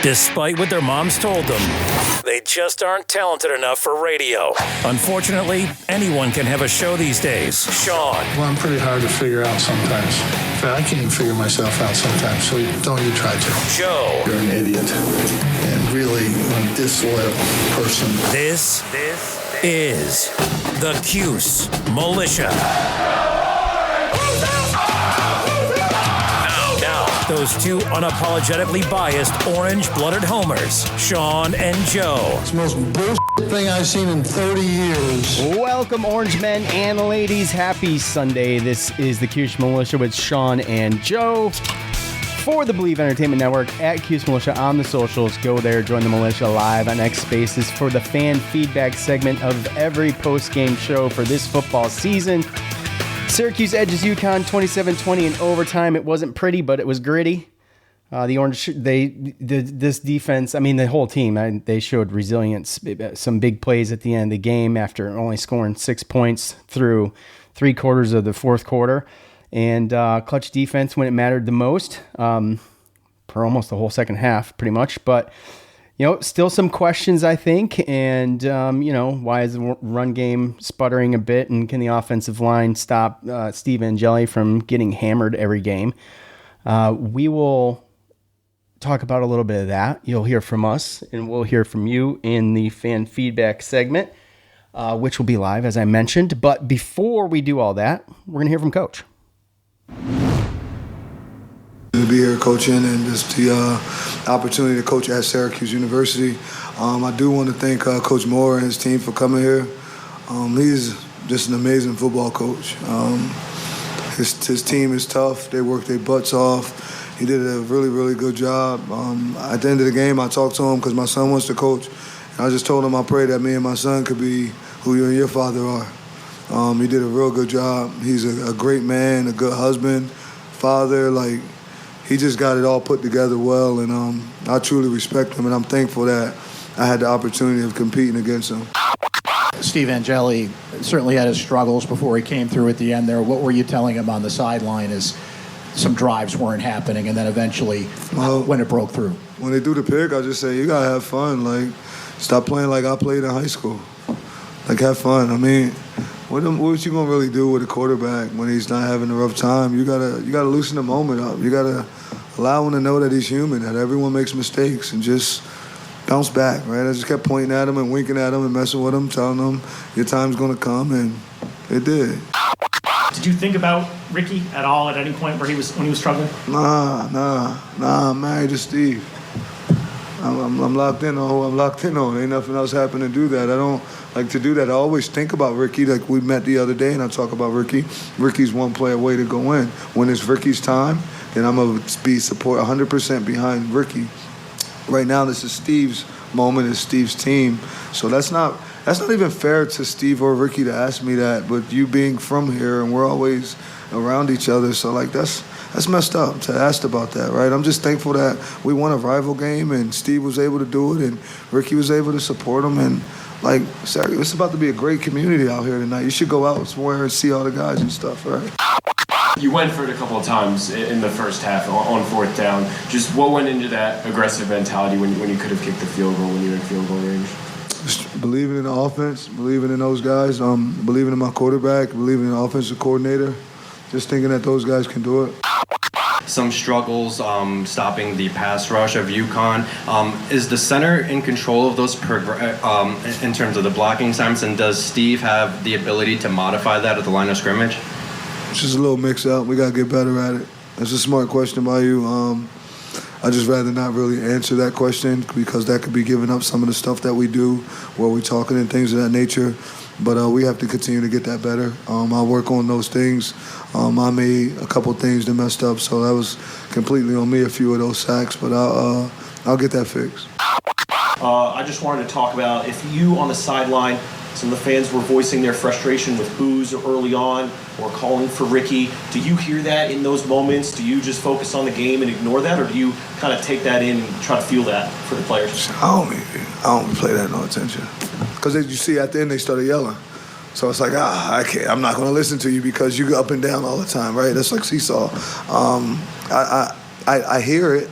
Despite what their moms told them, they just aren't talented enough for radio. Unfortunately, anyone can have a show these days. Sean. Well, I'm pretty hard to figure out sometimes. In fact, I can't even figure myself out sometimes, so don't you try to. Joe. You're an idiot and really a disloyal person. This is the Cuse Militia. Now, those two unapologetically biased, orange-blooded homers, Sean and Joe. It's the most bullshit thing I've seen in 30 years. Welcome, orange men and ladies. Happy Sunday. This is the Cuse Militia with Sean and Joe. For the Believe Entertainment Network, at Cuse Militia on the socials. Go there, join the militia live on X Spaces for the fan feedback segment of every post-game show for this football season. Syracuse edges UConn 27-20 in overtime. It wasn't pretty, but it was gritty. The Orange, this defense, I mean, the whole team, they showed resilience. Some big plays at the end of the game after only scoring 6 points through 3 quarters of the fourth quarter. And clutch defense when it mattered the most for almost the whole second half, pretty much. But, still some questions, I think. And, why is the run game sputtering a bit? And can the offensive line stop Steve Angeli from getting hammered every game? We will talk about a little bit of that. You'll hear from us, and we'll hear from you in the fan feedback segment, which will be live, as I mentioned. But before we do all that, we're going to hear from Coach. To be here coaching and just the opportunity to coach at Syracuse University. I do want to thank Coach Moore and his team for coming here. He's just an amazing football coach. His team is tough. They work their butts off. He did a really, really good job. At the end of the game, I talked to him because my son wants to coach. And I just told him I pray that me and my son could be who you and your father are. He did a real good job. He's a great man, a good husband, father. He just got it all put together well, and I truly respect him, and I'm thankful that I had the opportunity of competing against him. Steve Angeli certainly had his struggles before he came through at the end there. What were you telling him on the sideline as some drives weren't happening, and then eventually when it broke through? When they do the pick, I just say, you got to have fun. Stop playing like I played in high school. Have fun. I mean, what you gonna really do with a quarterback when he's not having a rough time? You gotta loosen the moment up. You gotta allow him to know that he's human, that everyone makes mistakes, and just bounce back, right? I just kept pointing at him and winking at him and messing with him, telling him your time's gonna come, and it did. Did you think about Ricky at all at any point when he was struggling? Nah. I'm married to Steve. I'm locked in on who I'm locked in on. Ain't nothing else happening to do that. I don't like to do that. I always think about Ricky, like we met the other day, and I talk about Ricky. Ricky's one play away to go in. When it's Ricky's time, then I'm going to be 100% behind Ricky. Right now, this is Steve's moment. It's Steve's team. So that's not even fair to Steve or Ricky to ask me that, but you being from here, and we're always around each other, so that's messed up to ask about that, right? I'm just thankful that we won a rival game and Steve was able to do it and Ricky was able to support him. And, it's about to be a great community out here tonight. You should go out somewhere and see all the guys and stuff, right? You went for it a couple of times in the first half on fourth down. Just what went into that aggressive mentality when you could have kicked the field goal when you were in field goal range? Just believing in the offense, believing in those guys, believing in my quarterback, believing in the offensive coordinator, just thinking that those guys can do it. Some struggles stopping the pass rush of UConn. Is the center in control of those in terms of the blocking assignments, and does Steve have the ability to modify that at the line of scrimmage? It's just a little mix-up. We got to get better at it. That's a smart question by you. I just rather not really answer that question because that could be giving up some of the stuff that we do where we're talking and things of that nature. But we have to continue to get that better. I'll work on those things. I made a couple things that messed up, so that was completely on me, a few of those sacks. But I'll get that fixed. I just wanted to talk about if you on the sideline, some of the fans were voicing their frustration with boos early on or calling for Ricky. Do you hear that in those moments? Do you just focus on the game and ignore that, or do you kind of take that in and try to feel that for the players? I don't pay that no attention. Because as you see at the end, they started yelling. So it's like, I can't. I'm not going to listen to you because you go up and down all the time, right? That's like seesaw. I hear it,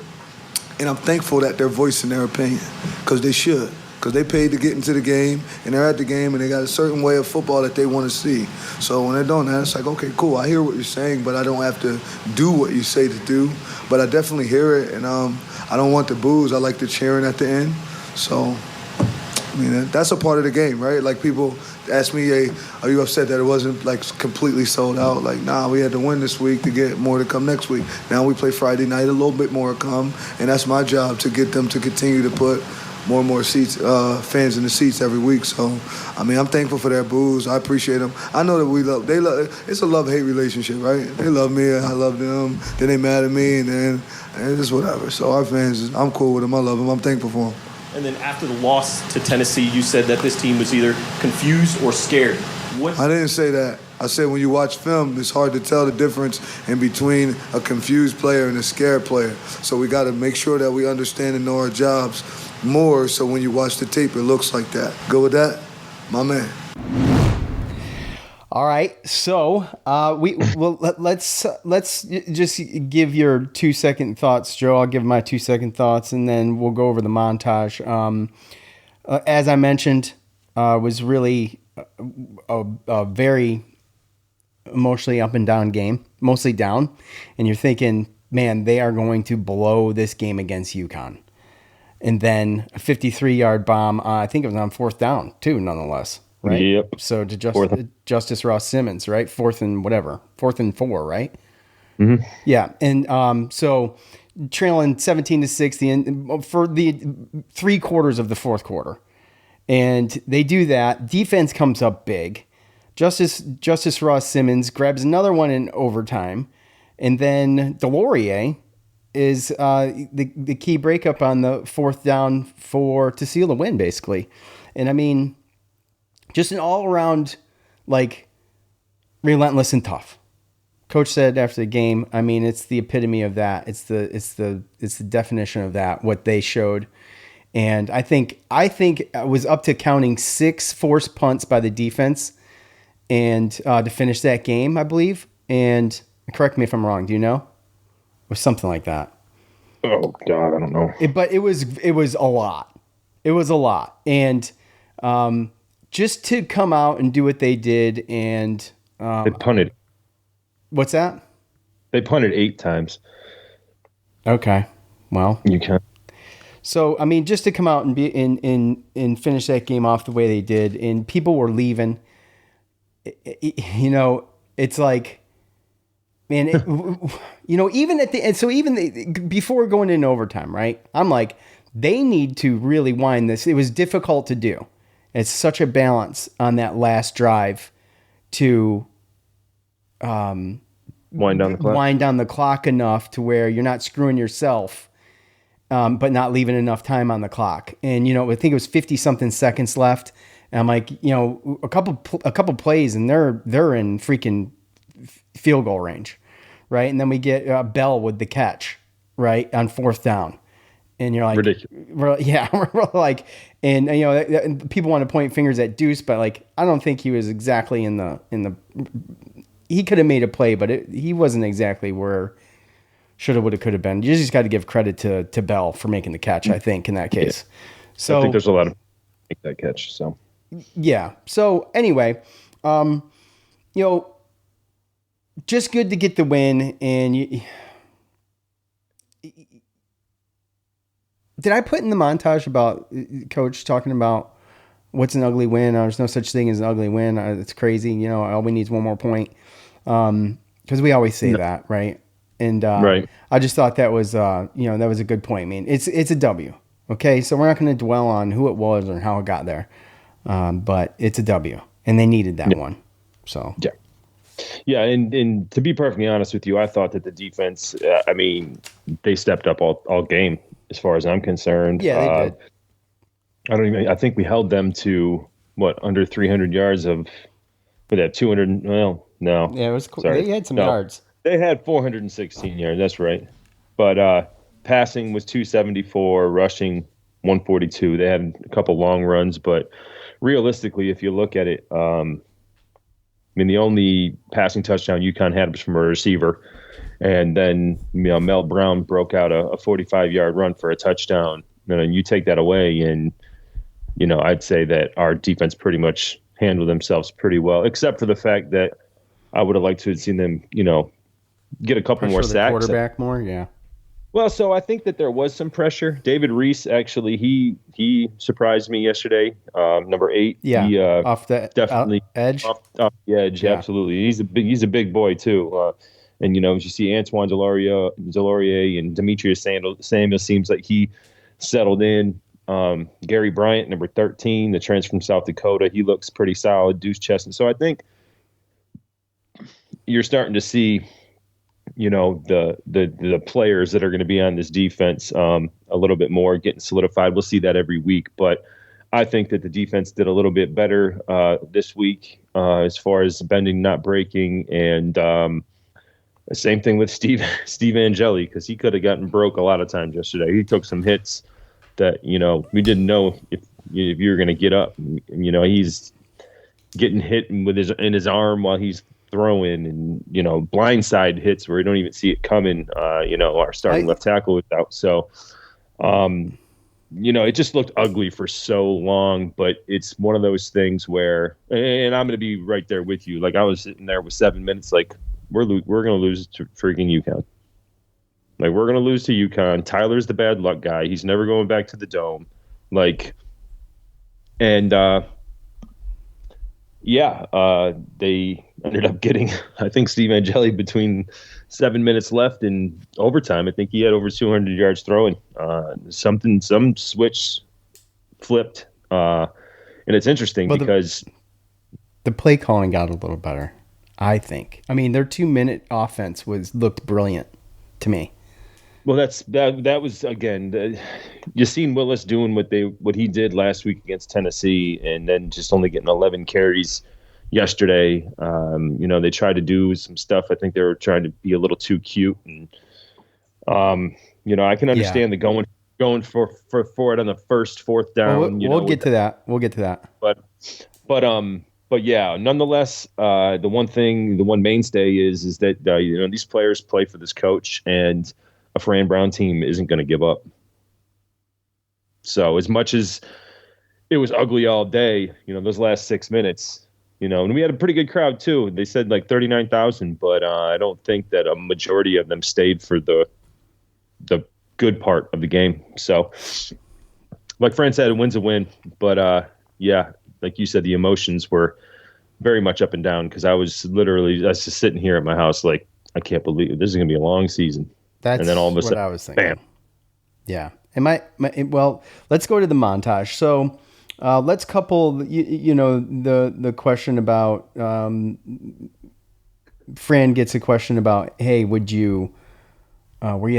And I'm thankful that they're voicing their opinion, because they should. Because they paid to get into the game, and they're at the game, and they got a certain way of football that they want to see. So when they're doing that, it's like, okay, cool, I hear what you're saying, but I don't have to do what you say to do. But I definitely hear it, and I don't want the boos. I like the cheering at the end. So, I mean, that's a part of the game, right? Like, people ask me, hey, are you upset that it wasn't, like, completely sold out? Like, nah, we had to win this week to get more to come next week. Now we play Friday night, a little bit more come, and that's my job, to get them to continue to put more and more seats, fans in the seats every week. So, I mean, I'm thankful for their boos. I appreciate them. I know that they love. It's a love-hate relationship, right? They love me, I love them. Then they mad at me, and then it's just whatever. So our fans, I'm cool with them. I love them. I'm thankful for them. And then after the loss to Tennessee, you said that this team was either confused or scared. I didn't say that. I said when you watch film, it's hard to tell the difference in between a confused player and a scared player. So we got to make sure that we understand and know our jobs more, so when you watch the tape, it looks like that. Go with that, my man. All right, so let's just give your 2-second thoughts, Joe. I'll give my 2-second thoughts, and then we'll go over the montage. As I mentioned, was really a very emotionally up and down game, mostly down, and you're thinking, man, they are going to blow this game against UConn. And then a 53-yard bomb, I think it was on 4th down, too, nonetheless, right? Yep. So to Justice Ross Simmons, right? 4th and 4, right? Mm-hmm. Yeah, and so trailing 17-6 for the 3 quarters of the 4th quarter. And they do that. Defense comes up big. Justice Ross Simmons grabs another one in overtime. And then Delorier is the key breakup on the 4th down to seal the win, basically. And I mean, just an all-around, like, relentless and tough. Coach said after the game, I mean, it's the epitome of that. It's the definition of that, what they showed. And I think I was up to counting 6 forced punts by the defense and to finish that game, I believe. And correct me if I'm wrong. Do you know? Or something like that. Oh God, I don't know. But it was a lot. It was a lot, and just to come out and do what they did, and they punted. What's that? They punted 8 times. Okay, well, you can. So I mean, just to come out and be and finish that game off the way they did, and people were leaving. It's like. Man, even at the end, so even before going into overtime, right? I'm like, they need to really wind this. It was difficult to do. It's such a balance on that last drive to wind down the clock enough to where you're not screwing yourself, but not leaving enough time on the clock. And I think it was 50-something seconds left. And I'm like, a couple plays, and they're in freaking field goal range. Right. And then we get Bell with the catch, right, on 4th down. And you're like, ridiculous. We're like, and people want to point fingers at Deuce, but like, I don't think he was exactly in the, he could have made a play, but he wasn't exactly where shoulda, woulda, could have been. You just got to give credit to Bell for making the catch, I think, in that case. Yeah. So I think there's a lot of make that catch. So, yeah. So anyway, just good to get the win. And did I put in the montage about Coach talking about what's an ugly win? There's no such thing as an ugly win. It's crazy. All we need is one more point. Because we always say that, right? And right. I just thought that was, that was a good point. I mean, it's a W. Okay, so we're not going to dwell on who it was or how it got there, but it's a W, and they needed that one. So yeah. Yeah, and to be perfectly honest with you, I thought that the defense, they stepped up all game as far as I'm concerned. Yeah, they did. I think we held them to, under 300 yards of, with that 200, well, no. Yeah, it was cool. Sorry. They had some yards. They had 416 yards, that's right. But passing was 274, rushing 142. They had a couple long runs, but realistically, if you look at it, mean, the only passing touchdown UConn had was from a receiver. And then, Mel Brown broke out a 45-yard run for a touchdown. And then you take that away, and, I'd say that our defense pretty much handled themselves pretty well, except for the fact that I would have liked to have seen them, get a couple more sacks. Quarterback more, yeah. Well, so I think that there was some pressure. David Reese, actually, he surprised me yesterday. Number 8. Yeah, he, off the definitely edge. Off the edge, yeah. Absolutely. He's a big boy too. And as you see Antoine Delorier and Demetrius Samuel seems like he settled in. Gary Bryant, number 13, the transfer from South Dakota, he looks pretty solid. Deuce Chestnut. So I think you're starting to see, the players that are going to be on this defense a little bit more getting solidified. We'll see that every week, but I think that the defense did a little bit better this week as far as bending, not breaking, and the same thing with Steve Angeli, because he could have gotten broke a lot of times yesterday. He took some hits that we didn't know if you were going to get up. He's getting hit in his arm while he's throwing, and blindside hits where you don't even see it coming. Our starting left tackle was out, so it just looked ugly for so long. But it's one of those things where, and I'm going to be right there with you. Like, I was sitting there with 7 minutes, like, we're going to lose to freaking UConn. Like, we're going to lose to UConn. Tyler's the bad luck guy. He's never going back to the Dome. Like, and they ended up getting, I think, Steve Angeli between 7 minutes left in overtime. I think he had over 200 yards throwing. Some switch flipped. And it's interesting because the play calling got a little better, I think. I mean, their 2-minute offense looked brilliant to me. Well, that was, again, you seen Willis doing what he did last week against Tennessee, and then just only getting 11 carries yesterday. They tried to do some stuff. I think they were trying to be a little too cute, and I can understand the going for it on the first fourth down. We'll get to that. We'll get to that. But yeah, nonetheless, the one mainstay is that these players play for this coach, and a Fran Brown team isn't going to give up. So as much as it was ugly all day, those last 6 minutes, and we had a pretty good crowd too. They said like 39,000, but I don't think that a majority of them stayed for the good part of the game. So like Fran said, a win's a win. But like you said, the emotions were very much up and down, because I was just sitting here at my house like, I can't believe this is going to be a long season. That's and then all of a sudden, what I was thinking. Bam. Yeah. Well, let's go to the montage. So let's couple, the question about, Fran gets a question about, hey, were you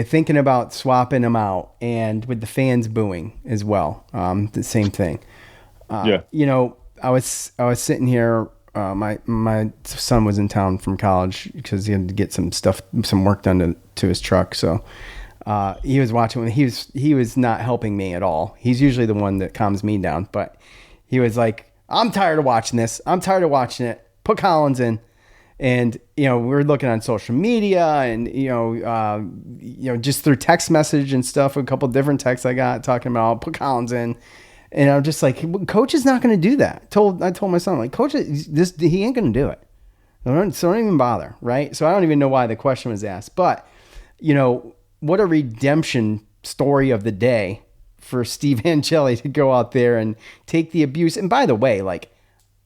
thinking about swapping them out? And with the fans booing as well, the same thing. I was sitting here. My son was in town from college because he had to get some work done to his truck. So he was watching. He was not helping me at all. He's usually the one that calms me down, but he was like, "I'm tired of watching this. I'm tired of watching it. Put Collins in." And we were looking on social media, and just through text message and stuff. A couple of different texts I got talking about put Collins in. And I'm just like, Coach is not going to do that. I told my son, like, Coach, he ain't going to do it. So don't even bother, right? So I don't even know why the question was asked. But, what a redemption story of the day for Steve Angeli to go out there and take the abuse. And by the way, like,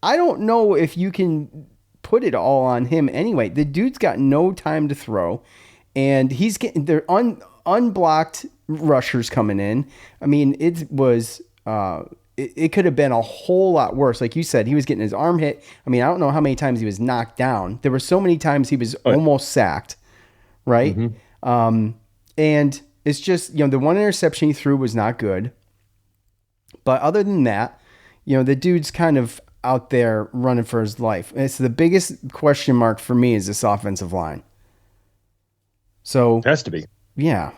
I don't know if you can put it all on him anyway. The dude's got no time to throw, and he's getting their unblocked rushers coming in. I mean, it was... it could have been a whole lot worse. Like you said, he was getting his arm hit. I mean, I don't know how many times he was knocked down. There were so many times he was almost sacked, right? Mm-hmm. And it's just, the one interception he threw was not good. But other than that, the dude's kind of out there running for his life. And it's the biggest question mark for me is this offensive line. So it has to be. Yeah.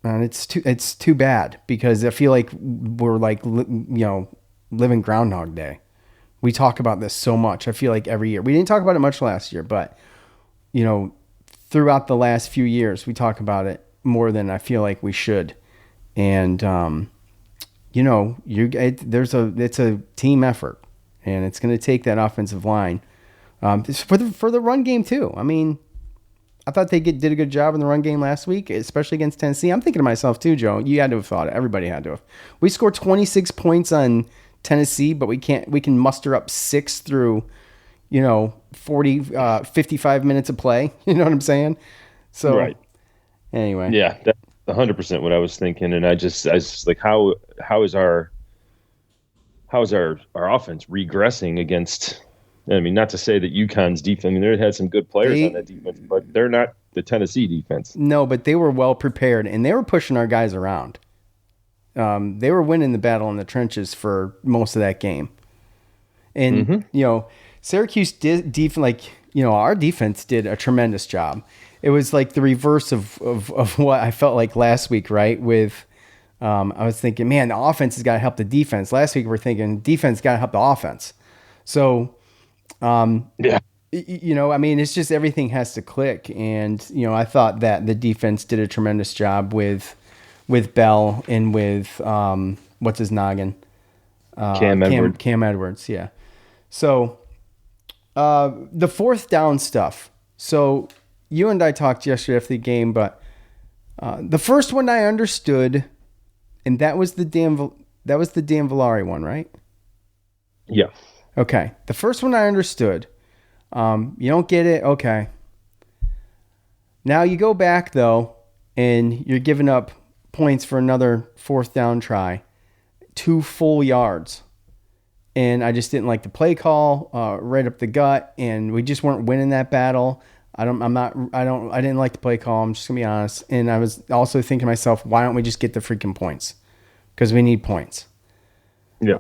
And it's too bad, because I feel like we're like, living Groundhog Day We talk about this so much. I feel like every year. We didn't talk about it much last year, but, throughout the last few years, we talk about it more than I feel like we should. And, it's a team effort, and it's going to take that offensive line for the run game too. I mean, I thought they did a good job in the run game last week, especially against Tennessee. I'm thinking to myself too, Joe, you had to have thought it. Everybody had to have. We scored 26 points on Tennessee, but we can muster up 6 through, 55 minutes of play. You know what I'm saying? So, right. Anyway. Yeah, that's 100% what I was thinking. And I just like, how is our offense regressing against, I mean, not to say that UConn's defense, I mean, they had some good players on that defense, but they're not the Tennessee defense. No, but they were well prepared, and they were pushing our guys around. They were winning the battle in the trenches for most of that game. And, Syracuse our defense did a tremendous job. It was like the reverse of what I felt like last week, right? With, I was thinking, man, the offense has got to help the defense. Last week we're thinking defense got to help the offense. So, yeah. I mean, it's just everything has to click. And, I thought that the defense did a tremendous job with Bell and with, what's his noggin? Cam Edwards, yeah. So, the fourth down stuff. So, you and I talked yesterday after the game, but the first one I understood, and that was the Dan Villari one, right? Yeah. Okay. The first one I understood. You don't get it? Okay. Now you go back, though, and you're giving up points for another fourth down try. 2 full yards. And I just didn't like the play call, right up the gut, and we just weren't winning that battle. I didn't like the play call. I'm just gonna be honest. And I was also thinking to myself, why don't we just get the freaking points? Because we need points. Yeah.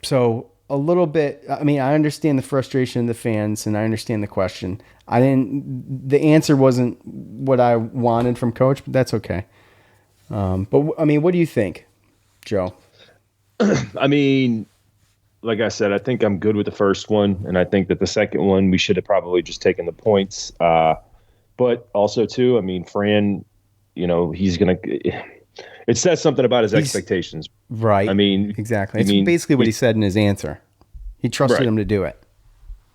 So a little bit, I mean, I understand the frustration of the fans and I understand the question. The answer wasn't what I wanted from coach, but that's okay. But I mean, what do you think, Joe? I mean, like I said, I think I'm good with the first one, and I think that the second one we should have probably just taken the points. But also too, I mean, Fran, he's gonna. It says something about his expectations, right? I mean, exactly. It's basically what he said in his answer. He trusted him to do it,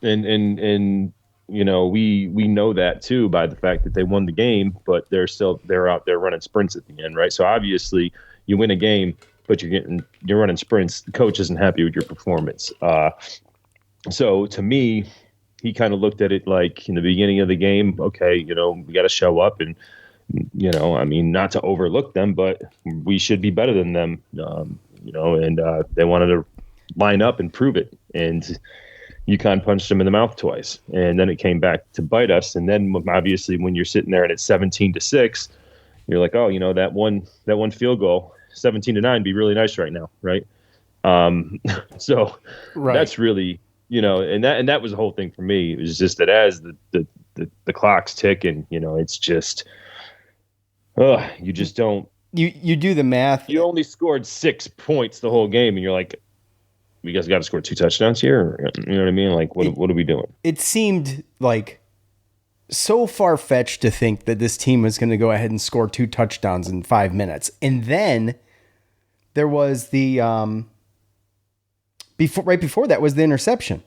and we know that too by the fact that they won the game, but they're out there running sprints at the end, right? So obviously, you win a game, but you're running sprints. The coach isn't happy with your performance. So to me, he kind of looked at it like in the beginning of the game, okay, we got to show up and, I mean, not to overlook them, but we should be better than them, and they wanted to line up and prove it. And UConn punched them in the mouth twice. And then it came back to bite us. And then obviously when you're sitting there and it's 17-6, you're like, oh, that one field goal, 17-9, be really nice right now, right? So that's really, and that was the whole thing for me. It was just that as the clock's ticking, it's just, you just don't. You do the math. You only scored 6 points the whole game, and you're like, we guys got to score 2 touchdowns here. You know what I mean? Like, what are we doing? It seemed like so far-fetched to think that this team was going to go ahead and score 2 touchdowns in 5 minutes. And then there was the right before that was the interception.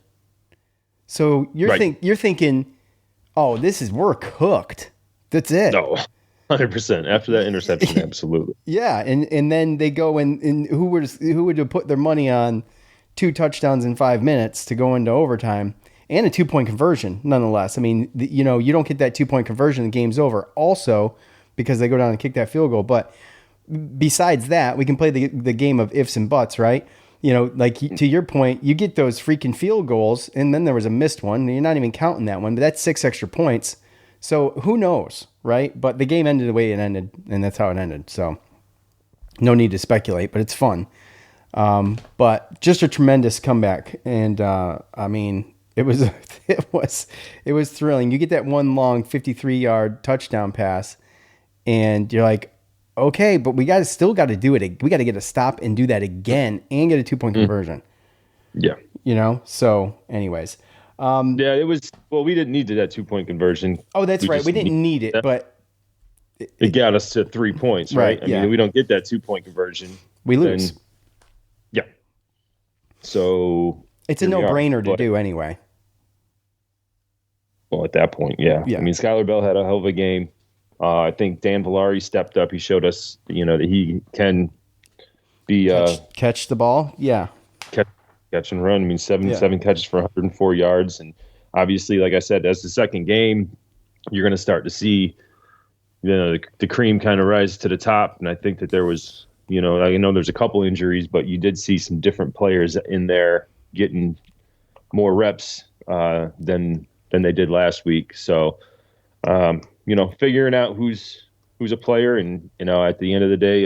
So you're thinking, oh, we're cooked. That's it. No, 100%. After that interception, absolutely. Yeah, and then they go and who would have put their money on 2 touchdowns in 5 minutes to go into overtime and a 2-point conversion, nonetheless. I mean, you don't get that 2-point conversion, the game's over. Also, because they go down and kick that field goal. But besides that, we can play the game of ifs and buts, right? Like to your point, you get those freaking field goals, and then there was a missed one. And you're not even counting that one, but that's 6 extra points. So who knows, right? But the game ended the way it ended, and that's how it ended. So no need to speculate, but it's fun. But just a tremendous comeback, and I mean, it was thrilling. You get that one long 53-yard touchdown pass, and you're like, okay, but we still got to do it. We got to get a stop and do that again, and get a 2-point conversion. Yeah, So, anyways. Yeah, it was. Well, we didn't need that 2-point conversion. Oh, that's right. We didn't need it, but it got us to 3 points, right? I mean, we don't get that 2-point conversion, we lose. Then, yeah. So it's a no-brainer to do anyway. Well, at that point, yeah. I mean, Skylar Bell had a hell of a game. I think Dan Villari stepped up. He showed us, that he can be catch the ball. Yeah. Catch and run. I mean, seven catches for 104 yards. And obviously, like I said, as the second game, you're going to start to see, the cream kind of rise to the top. And I think that there was, I know there's a couple injuries, but you did see some different players in there getting more reps than they did last week. So, figuring out who's a player, and at the end of the day,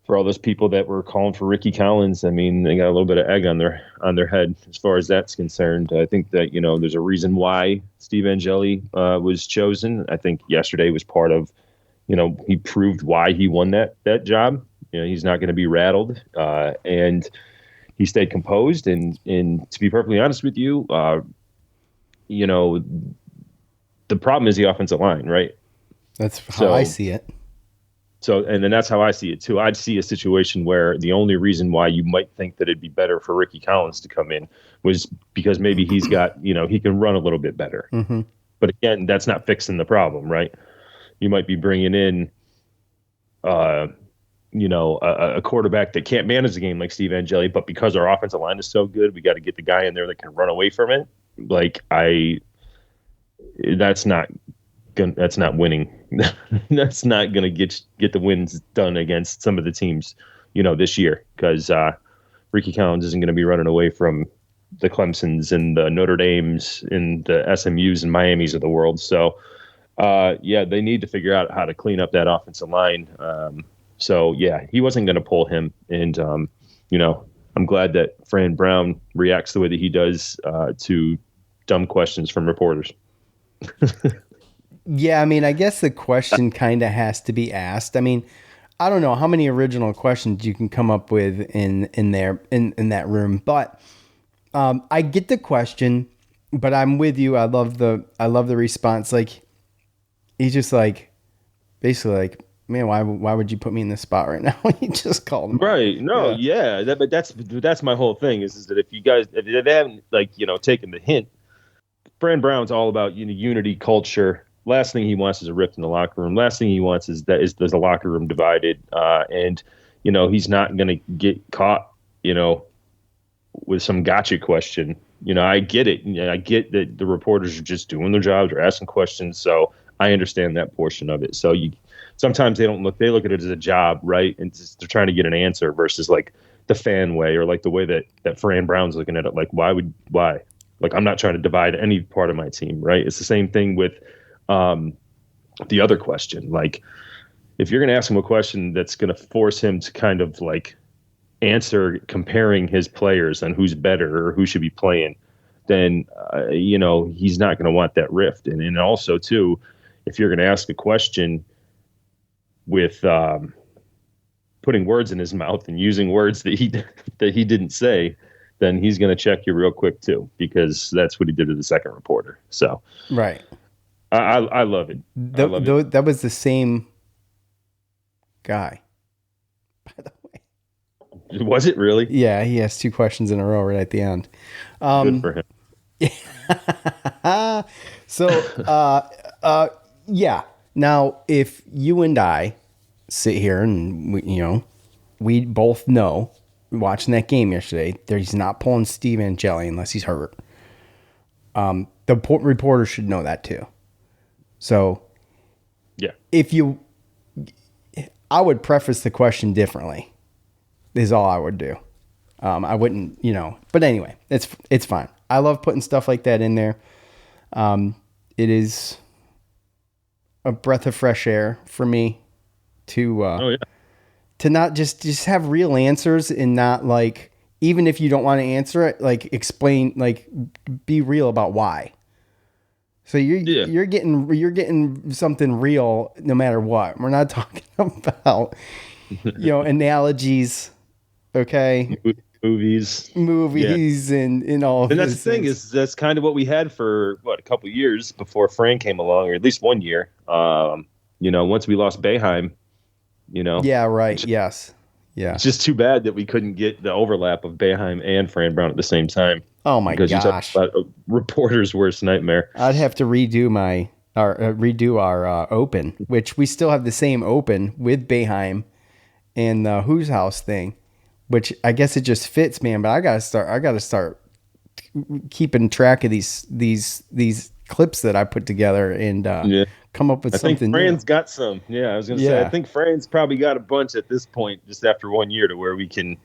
for all those people that were calling for Ricky Collins, I mean, they got a little bit of egg on their head as far as that's concerned. I think that there's a reason why Steve Angeli was chosen. I think yesterday was part of, he proved why he won that job. He's not going to be rattled, and he stayed composed. And to be perfectly honest with you, the problem is the offensive line, right? That's how I see it. So, and then that's how I see it too. I'd see a situation where the only reason why you might think that it'd be better for Ricky Collins to come in was because maybe he's got, he can run a little bit better. Mm-hmm. But again, that's not fixing the problem, right? You might be bringing in, a quarterback that can't manage the game like Steve Angeli, but because our offensive line is so good, we got to get the guy in there that can run away from it. That's not winning. That's not going to get the wins done against some of the teams, this year, because Ricky Collins isn't going to be running away from the Clemsons and the Notre Dames and the SMUs and Miamis of the world. So, they need to figure out how to clean up that offensive line. He wasn't going to pull him. And, I'm glad that Fran Brown reacts the way that he does to dumb questions from reporters. Yeah, I mean, I guess the question kind of has to be asked. I mean, I don't know how many original questions you can come up with in that room, but I get the question, but I'm with you. I love the response. Like, he's just like, basically like, man, why would you put me in this spot right now? He just called him. Right. No, yeah. But that's my whole thing is that if they haven't taken the hint, Fran Brown's all about unity, culture. Last thing he wants is a rift in the locker room. Last thing he wants is there's the locker room divided. And he's not going to get caught, with some gotcha question. I get it. I get that the reporters are just doing their jobs, they're asking questions. So I understand that portion of it. So sometimes they look at it as a job, right? And they're trying to get an answer versus like the fan way or like the way that Fran Brown's looking at it. Like, why? Like, I'm not trying to divide any part of my team, right? It's the same thing with the other question. Like, if you're going to ask him a question that's going to force him to kind of like answer comparing his players and who's better or who should be playing, then, he's not going to want that rift. And also, too, if you're going to ask a question with putting words in his mouth and using words that he didn't say, then he's going to check you real quick too, because that's what he did to the second reporter. So, right. I love it. That was the same guy, by the way. Was it really? Yeah, he has 2 questions in a row right at the end. Good for him. Yeah. So, yeah. Now, if you and I sit here and we both know, watching that game yesterday, he's not pulling Steve Angeli unless he's hurt. The reporter should know that too. So, yeah, I would preface the question differently. Is all I would do. I wouldn't, But anyway, it's fine. I love putting stuff like that in there. It is a breath of fresh air for me to not just have real answers and not like, even if you don't want to answer it, like explain, like be real about why. So you're getting something real no matter what. We're not talking about analogies. Okay. movies, and all of and that's those the thing things. is that's kind of what we had for a couple of years before Fran came along, or at least 1 year. Once we lost Boeheim, Yeah, right. Yes. Yeah. it's just too bad that we couldn't get the overlap of Boeheim and Fran Brown at the same time. Oh my because gosh. you talk about a reporter's worst nightmare. I'd have to redo our open, which we still have the same open with Boeheim and the Who's House thing, which I guess it just fits, man. But I gotta start keeping track of these clips that I put together and come up with something. I think Fran's got some. Yeah, I was gonna say I think Fran's probably got a bunch at this point, just after 1 year, to where we can,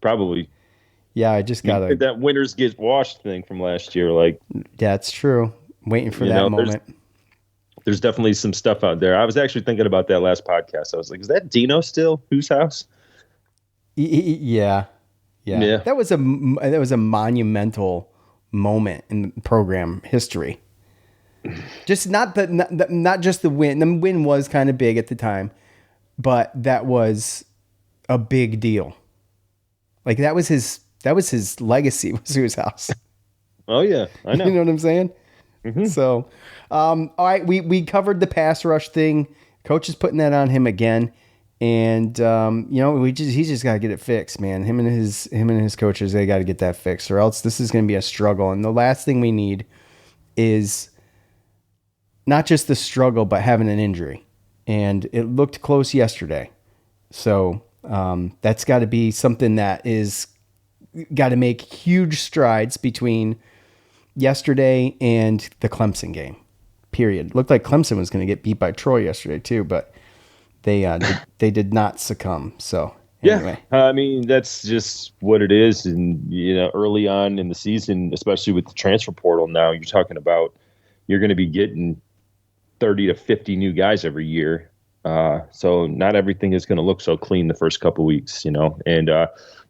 probably. Yeah, I just gotta that winners get washed thing from last year. Like, that's true. Waiting for that moment. There's definitely some stuff out there. I was actually thinking about that last podcast. I was like, is that Dino still? Whose house? Yeah. That was a monumental moment in program history. Just not just the win. The win was kind of big at the time, but that was a big deal. Like that was his legacy, was Who's House. Oh yeah, I know. You know what I'm saying? Mm-hmm. So, all right, we covered the pass rush thing. Coach is putting that on him again, and he's just got to get it fixed, man. Him and his coaches, they got to get that fixed, or else this is going to be a struggle. And the last thing we need is not just the struggle, but having an injury. And it looked close yesterday, so that's got to be something that is got to make huge strides between yesterday and the Clemson game. Period. Looked like Clemson was going to get beat by Troy yesterday too, but they did not succumb. So anyway. Yeah, I mean that's just what it is. And early on in the season, especially with the transfer portal, now you're talking about you're going to be getting 30 to 50 new guys every year. So not everything is going to look so clean the first couple of weeks, and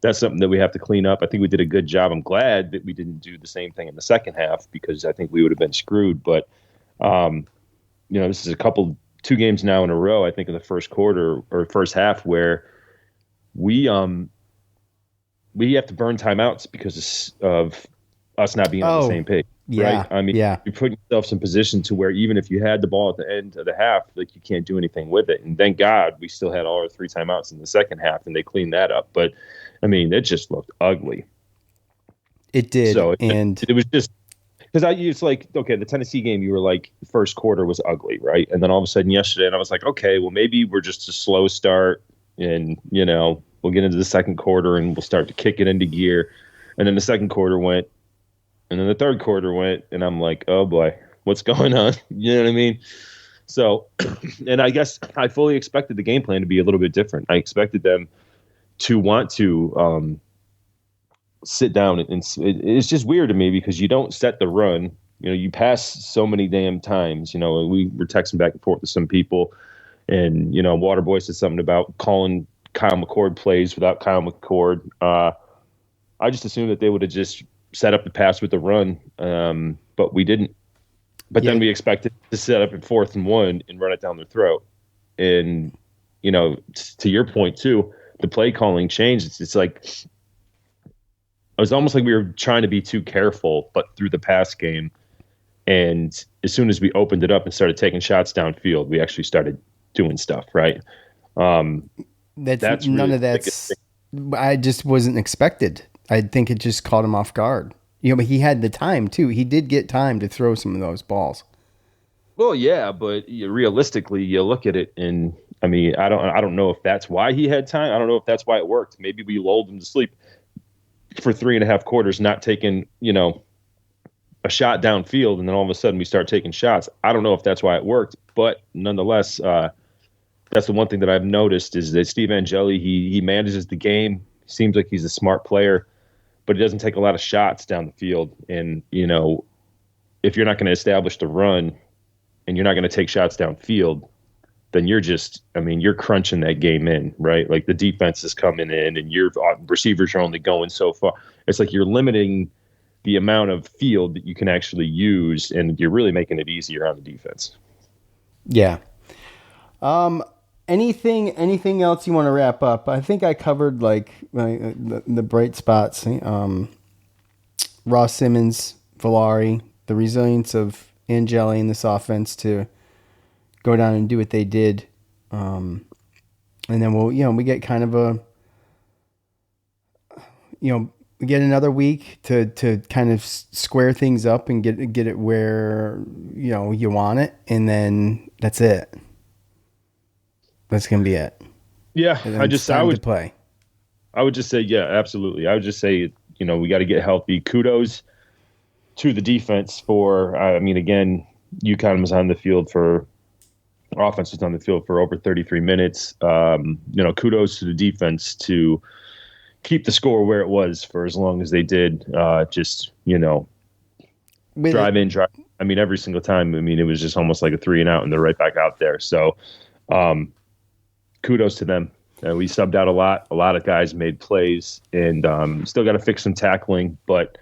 that's something that we have to clean up. I think we did a good job. I'm glad that we didn't do the same thing in the second half, because I think we would have been screwed. But, this is 2 games now in a row, I think, in the first quarter or first half, where we have to burn timeouts because of us not being on the same page. Yeah, right? I mean, you're putting yourself in position to where even if you had the ball at the end of the half, like you can't do anything with it. And thank God we still had all our 3 timeouts in the second half, and they cleaned that up. But I mean, it just looked ugly. It did. So it was just because it's like, okay, the Tennessee game, you were like, the first quarter was ugly, right? And then all of a sudden yesterday, and I was like, okay, well, maybe we're just a slow start, and we'll get into the second quarter and we'll start to kick it into gear. And then the second quarter went. And then the third quarter went, and I'm like, oh boy, what's going on? You know what I mean? So, and I guess I fully expected the game plan to be a little bit different. I expected them to want to sit down, and it's just weird to me because you don't set the run. You pass so many damn times. We were texting back and forth with some people, and Waterboy said something about calling Kyle McCord plays without Kyle McCord. I just assumed that they would have just set up the pass with the run, but we didn't. But then we expected to set up at 4th and 1 and run it down their throat. And, to your point too, the play calling changed. It's like, it was almost like we were trying to be too careful, but through the pass game. And as soon as we opened it up and started taking shots downfield, we actually started doing stuff, right? That's none of that's, I just wasn't expected. I think it just caught him off guard. But he had the time too. He did get time to throw some of those balls. Well, yeah, but realistically, you look at it, and I mean, I don't know if that's why he had time. I don't know if that's why it worked. Maybe we lulled him to sleep for 3.5 quarters, not taking a shot downfield, and then all of a sudden we start taking shots. I don't know if that's why it worked, but nonetheless, that's the one thing that I've noticed is that Steve Angeli, he manages the game. Seems like he's a smart player, but he doesn't take a lot of shots down the field. And, if you're not going to establish the run and you're not going to take shots downfield, then you're crunching that game in, right? Like the defense is coming in and your receivers are only going so far. It's like you're limiting the amount of field that you can actually use, and you're really making it easier on the defense. Yeah. Anything else you want to wrap up? I think I covered like the bright spots. Ross Simmons, Valari, the resilience of Angeli in this offense to go down and do what they did. And then we get kind of we get another week to kind of square things up and get it where, you want it. And then that's it. That's going to be it. Yeah. I would play. I would just say, yeah, absolutely. I would just say, we got to get healthy. Kudos to the defense again, UConn was on the field offense was on the field for over 33 minutes. Kudos to the defense to keep the score where it was for as long as they did. Drive in, drive. Every single time. It was just almost like a 3-and-out, and they're right back out there. So, kudos to them. We subbed out a lot. A lot of guys made plays, and still got to fix some tackling. But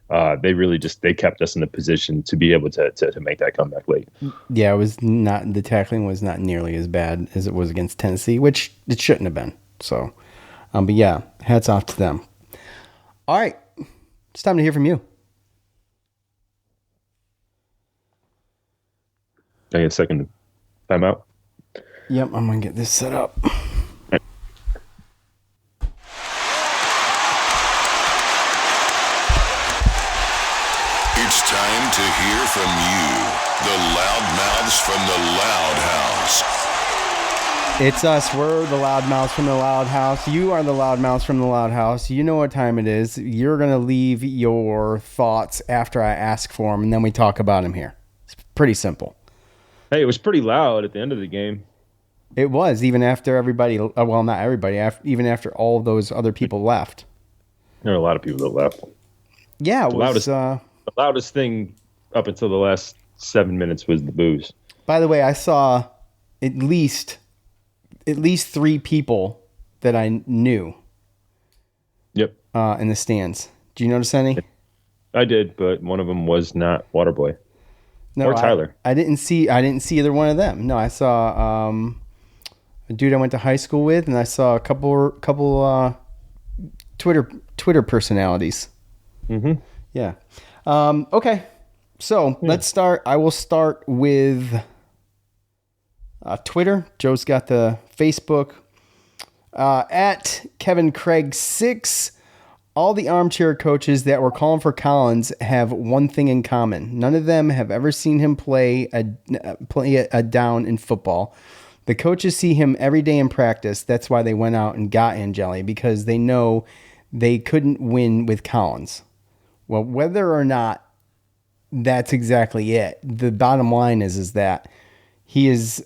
they kept us in a position to be able to make that comeback late. Yeah, the tackling was not nearly as bad as it was against Tennessee, which it shouldn't have been. So, but yeah, hats off to them. All right, it's time to hear from you. Can I get a second timeout? Yep, I'm gonna get this set up. It's time to hear from you, the loudmouths from the Loud House. It's us. We're the loudmouths from the Loud House. You are the loudmouths from the Loud House. You know what time it is. You're going to leave your thoughts after I ask for them, and then we talk about them here. It's pretty simple. Hey, it was pretty loud at the end of the game. It was, even after everybody, well, not everybody, even after all of those other people left. There were a lot of people that left. Yeah, it was... The loudest thing up until the last 7 minutes was the booze. By the way, I saw at least 3 people that I knew. Yep. In the stands. Do you notice any? I did, but one of them was not Waterboy. No, or Tyler. I didn't see either one of them. No, I saw a dude I went to high school with, and I saw a couple Twitter personalities. Mm-hmm. Yeah. Okay. So let's start. I will start with Twitter. Joe's got the Facebook at Kevin Craig 6. All the armchair coaches that were calling for Collins have one thing in common. None of them have ever seen him play a down in football. The coaches see him every day in practice. That's why they went out and got Angeli, because they know they couldn't win with Collins. Well, whether or not that's exactly it, the bottom line is that he is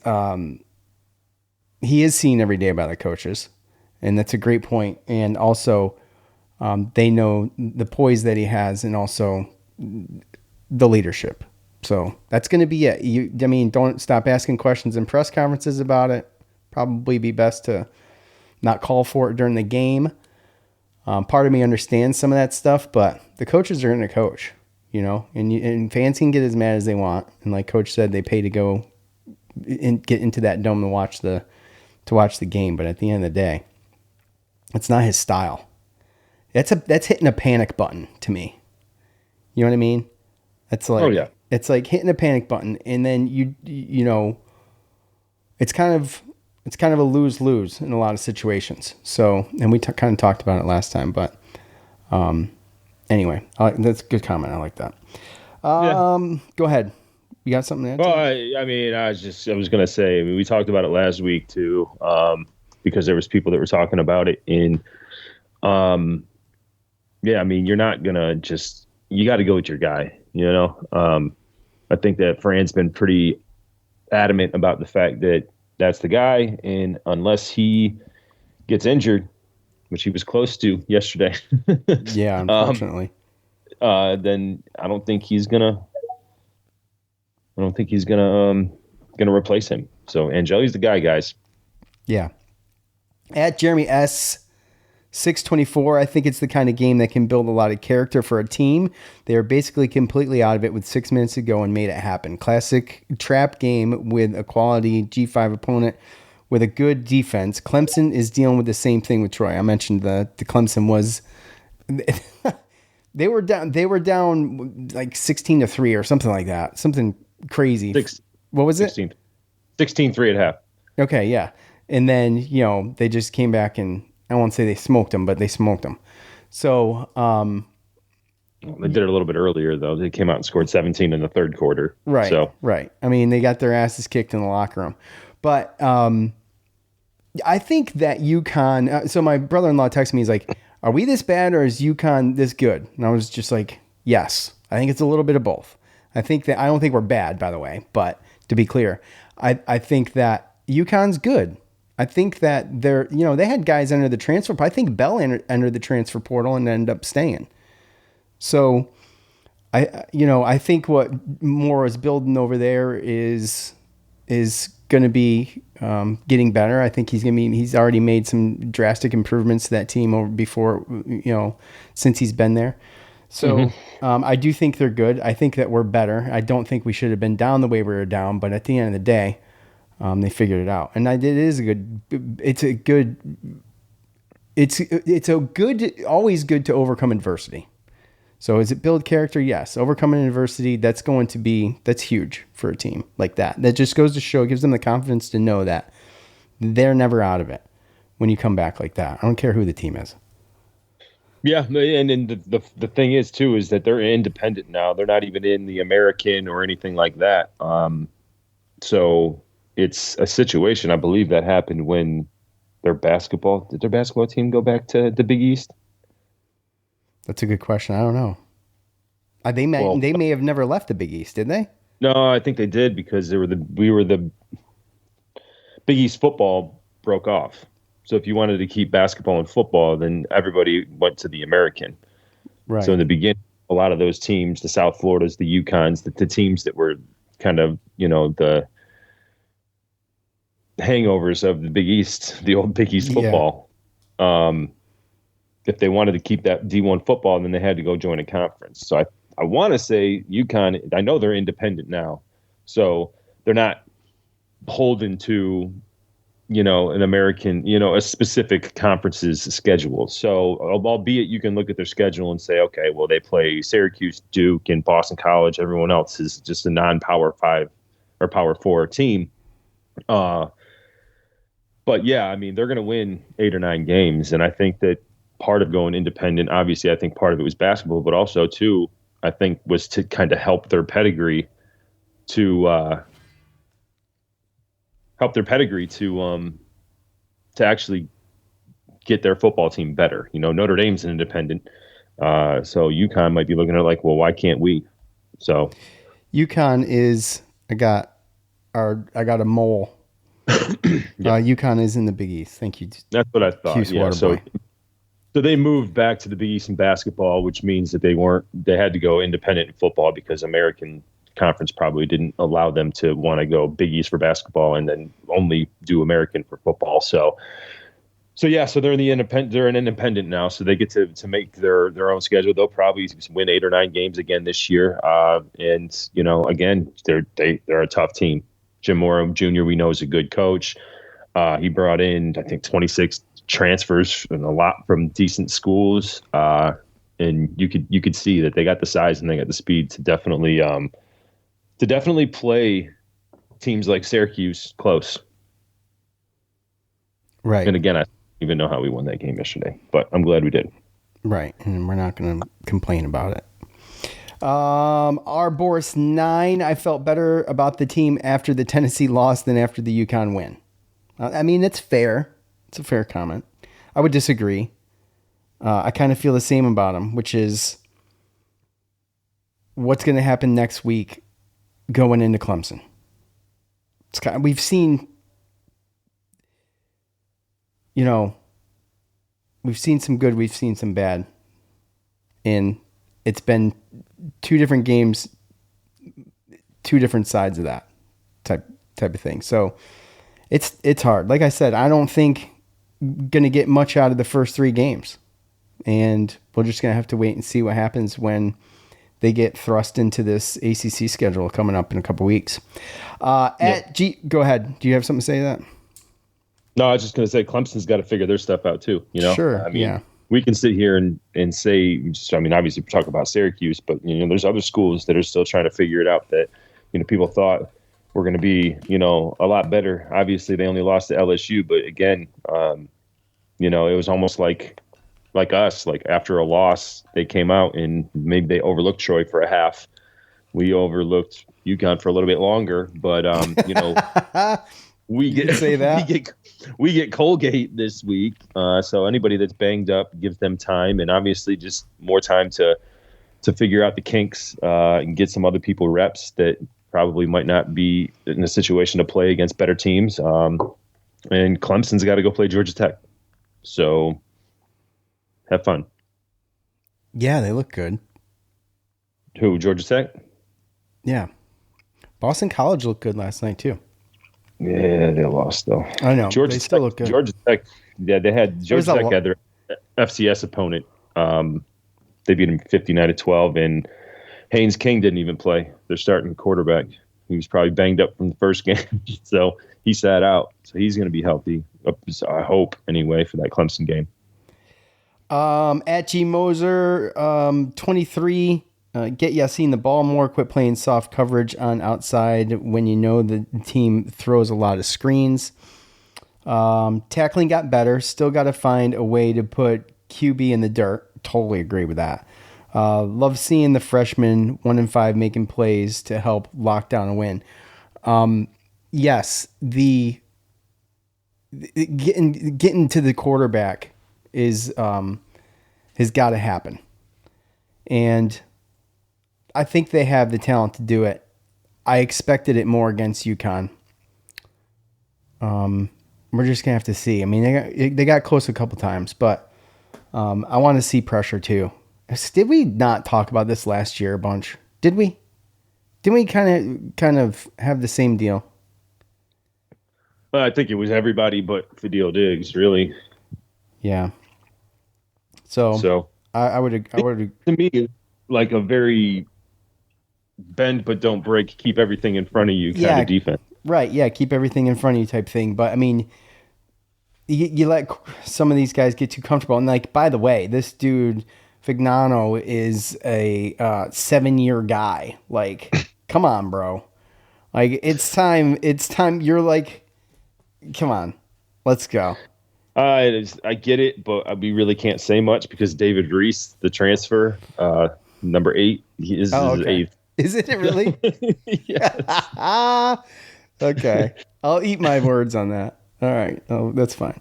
seen every day by the coaches, and that's a great point. And also, they know the poise that he has, and also the leadership. So that's going to be it. Don't stop asking questions in press conferences about it. Probably be best to not call for it during the game. Part of me understands some of that stuff, but the coaches are going to coach, and fans can get as mad as they want. And like Coach said, they pay to go and get into that dome to watch the game. But at the end of the day, it's not his style. That's hitting a panic button to me. You know what I mean? It's like, oh yeah, it's like hitting a panic button, and then it's kind of a lose-lose in a lot of situations. So, and we kind of talked about it last time, but anyway, that's a good comment. I like that. Go ahead. You got something to add? Well, I was going to say, we talked about it last week too, because there was people that were talking about it in, you're not going to you got to go with your guy, I think that Fran's been pretty adamant about the fact that that's the guy, and unless he gets injured, which he was close to yesterday, yeah, unfortunately, then I don't think he's gonna replace him. So Angeli's the guy, guys. Yeah. At Jeremy S. 624, I think it's the kind of game that can build a lot of character for a team. They are basically completely out of it with 6 minutes to go and made it happen. Classic trap game with a quality G5 opponent with a good defense. Clemson is dealing with the same thing with Troy. I mentioned the Clemson was they were down like 16-3 or something like that. Something crazy. What was it? 16-3 at half. Okay, yeah. And then, they just came back and I won't say they smoked them, but they smoked them. So, they did it a little bit earlier though. They came out and scored 17 in the third quarter. Right. So. Right. I mean, they got their asses kicked in the locker room. But I think that UConn. So my brother-in-law texted me. He's like, "Are we this bad, or is UConn this good?" And I was just like, "Yes, I think it's a little bit of both. I don't think we're bad, by the way. But to be clear, I think that UConn's good. I think that they had guys enter the transfer. I think Bell entered the transfer portal and ended up staying. So I think what Moore is building over there is going to be getting better. I think he's already made some drastic improvements to that team over before, since he's been there. So I do think they're good. I think that we're better. I don't think we should have been down the way we were down, but at the end of the day, they figured it out. And always good to overcome adversity. So is it build character? Yes. Overcoming adversity, that's huge for a team like that. That just goes to show, gives them the confidence to know that they're never out of it when you come back like that. I don't care who the team is. Yeah, and then the thing is too is that they're independent now. They're not even in the American or anything like that. So it's a situation. I believe that happened when did their basketball team go back to the Big East? That's a good question. I don't know. They may have never left the Big East, did they? No, I think they did because the Big East football broke off. So if you wanted to keep basketball and football, then everybody went to the American. Right. So in the beginning, a lot of those teams, the South Floridas, the UConns, the teams that were kind of, the hangovers of the Big East, the old Big East football. Yeah. If they wanted to keep that D1 football, then they had to go join a conference. So I want to say UConn, I know they're independent now. So they're not beholden to, an American, a specific conference's schedule. So albeit you can look at their schedule and say, okay, well, they play Syracuse, Duke, and Boston College. Everyone else is just a non-Power 5 or Power 4 team. But yeah, I mean, they're going to win 8 or 9 games. And I think that part of going independent, obviously, I think part of it was basketball, but also too, I think was to kind of help their pedigree to actually get their football team better. Notre Dame's an independent. So UConn might be looking at it like, well, why can't we? So UConn is, I got a mole. Yep. UConn is in the Big East. Thank you. That's what I thought. Cuse yeah. So they moved back to the Big East in basketball, which means that they had to go independent in football because American Conference probably didn't allow them to want to go Big East for basketball and then only do American for football. So they're an independent now, so they get to make their own schedule. They'll probably win 8 or 9 games again this year. And again, they're a tough team. Jim Morrow Jr. we know is a good coach. He brought in, I think, 26 transfers and a lot from decent schools. And you could see that they got the size and they got the speed to definitely play teams like Syracuse close. Right. And again, I don't even know how we won that game yesterday, but I'm glad we did. Right. And we're not going to complain about it. Our Boris 9, I felt better about the team after the Tennessee loss than after the UConn win. I mean, it's fair. It's a fair comment. I would disagree. I kind of feel the same about him, which is what's going to happen next week going into Clemson. We've seen, we've seen some good, we've seen some bad. And it's been 2 different games, 2 different sides of that type of thing. So it's hard. Like I said, I don't think going to get much out of the first 3 games. And we're just going to have to wait and see what happens when they get thrust into this ACC schedule coming up in a couple weeks. Go ahead. Do you have something to say to that? No, I was just going to say Clemson's got to figure their stuff out too. Sure. I mean, we can sit here and say, obviously we talk about Syracuse, but there's other schools that are still trying to figure it out that people thought were going to be a lot better. Obviously, they only lost to LSU, but again, it was almost like us. Like after a loss, they came out and maybe they overlooked Troy for a half. We overlooked UConn for a little bit longer, but we get say that we get Colgate this week. So anybody that's banged up, gives them time, and obviously just more time to figure out the kinks and get some other people reps that probably might not be in a situation to play against better teams. And Clemson's got to go play Georgia Tech. So have fun. Yeah, they look good. Who, Georgia Tech? Yeah. Boston College looked good last night too. Yeah, they lost though. I know. Georgia they still look good. Georgia Tech, they had Georgia Tech had their FCS opponent. They beat them 59-12, and Haynes King didn't even play. Their starting quarterback. He was probably banged up from the first game, so he sat out. So he's going to be healthy, I hope, anyway, for that Clemson game. At G Moser, 23. Get Yassine the ball more. Quit playing soft coverage on outside when you know the team throws a lot of screens. Tackling got better. Still got to find a way to put QB in the dirt. Totally agree with that. Love seeing the freshmen 1-5 making plays to help lock down a win. Yes, the getting to the quarterback has got to happen, and I think they have the talent to do it. I expected it more against UConn. We're just gonna have to see. I mean, they got close a couple times, but I want to see pressure too. Did we not talk about this last year a bunch? Did we? Didn't we kind of have the same deal? Well, I think it was everybody but Fidel Diggs, really. Yeah. So I would to me, like a very bend but don't break, keep everything in front of you kind of defense. Right, yeah, keep everything in front of you type thing. But I mean, you let some of these guys get too comfortable. And like, by the way, this dude Fignano is a 7-year guy. Like, come on, bro. Like, it's time. You're like, come on, let's go. I get it, but we really can't say much because David Reese, the transfer, number 8, he is his 8th. Is it really? Yes. Okay. I'll eat my words on that. All right. Oh, that's fine.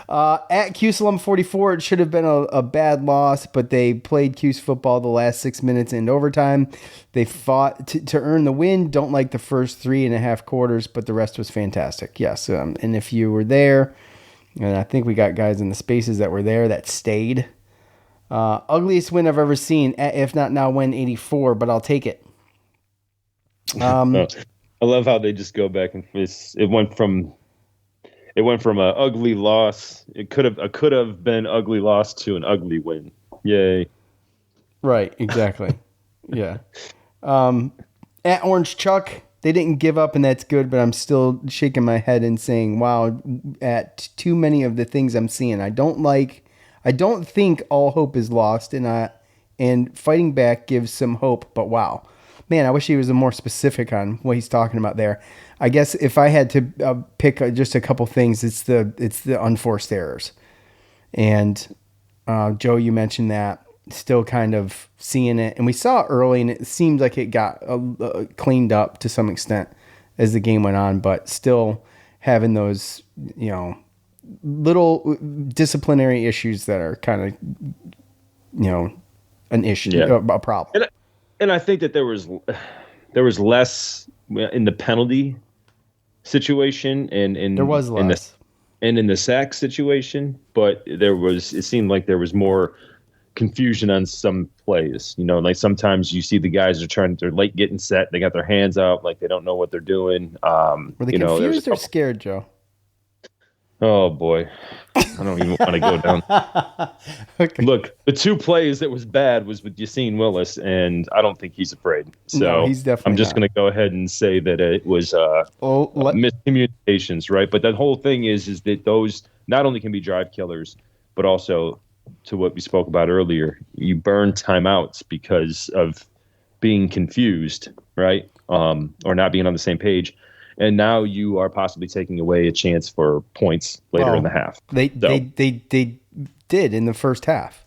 At Cuse 44, it should have been a bad loss, but they played Cuse football the last 6 minutes in overtime. They fought to earn the win. Don't like the first 3.5 quarters, but the rest was fantastic. Yes. And if you were there, and I think we got guys in the spaces that were there that stayed. Ugliest win I've ever seen, if not now win 84, but I'll take it. I love how they just go back and it went from an ugly loss. It could have been ugly loss to an ugly win. Yay! Right, exactly. Yeah. At Orange Chuck, they didn't give up, and that's good. But I'm still shaking my head and saying, "Wow!" At too many of the things I'm seeing, I don't think all hope is lost, and fighting back gives some hope. But wow. Man, I wish he was more specific on what he's talking about there. I guess if I had to pick just a couple things, it's the unforced errors. And Joe, you mentioned that. Still kind of seeing it. And we saw it early, and it seemed like it got cleaned up to some extent as the game went on. But still having those, little disciplinary issues that are kind of, an issue, a problem. And I think that there was less in the penalty situation and there was less in the sack situation, but it seemed like there was more confusion on some plays. Like sometimes you see the guys they're late getting set, they got their hands out, like they don't know what they're doing. Were they confused or scared, Joe? Oh boy, I don't even want to go down. Okay. Look, the two plays that was bad was with Yassine Willis, and I don't think he's afraid. So No, he's definitely I'm just not. going to go ahead and say that it was Let miscommunications, right? But the whole thing is that those not only can be drive killers, but also to what we spoke about earlier, you burn timeouts because of being confused, right? Or not being on the same page. And now you are possibly taking away a chance for points later in the half. They did in the first half.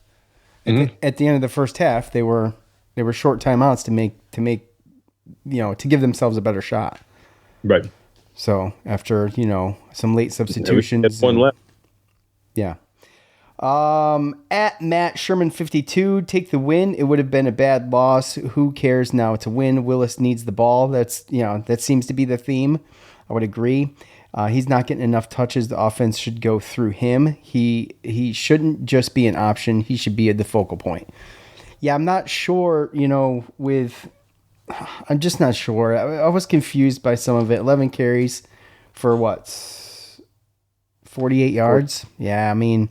At the end of the first half, they were short timeouts to give themselves a better shot. Right. So after some late substitutions, that's one left. Yeah. At Matt Sherman 52, take the win. It would have been a bad loss. Who cares now? It's a win. Willis needs the ball. That seems to be the theme. I would agree. He's not getting enough touches. The offense should go through him. He shouldn't just be an option. He should be the focal point. Yeah, I'm not sure, I'm just not sure. I was confused by some of it. 11 carries for 48 yards? Yeah, I mean,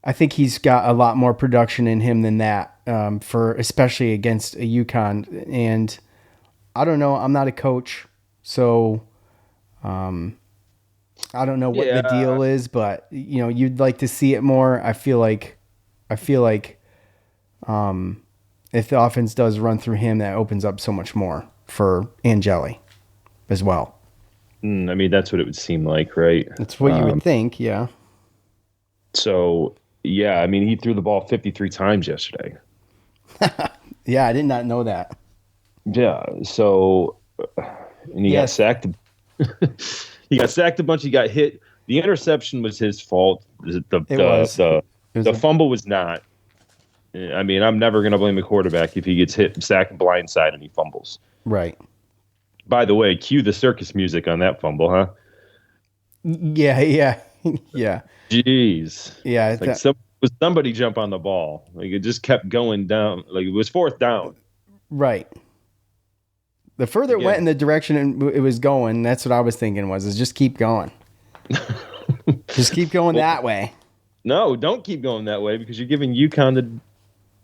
I think he's got a lot more production in him than that, especially against a UConn. And I don't know. I'm not a coach, so I don't know what the deal is. But you'd like to see it more. I feel like if the offense does run through him, that opens up so much more for Angeli as well. I mean, that's what it would seem like, right? That's what you would think, yeah. So. Yeah, I mean, he threw the ball 53 times yesterday. Yeah, I did not know that. Yeah, so and he got sacked. He got sacked a bunch. He got hit. The interception was his fault. The fumble was not. I mean, I'm never going to blame a quarterback if he gets hit, sacked blindside, and he fumbles. Right. By the way, cue the circus music on that fumble, huh? Yeah. Jeez. Yeah. Somebody jump on the ball. Like it just kept going down. Like it was fourth down. Right. The further it went in the direction it was going, that's what I was thinking is just keep going. Just keep going that way. No, don't keep going that way because you're giving UConn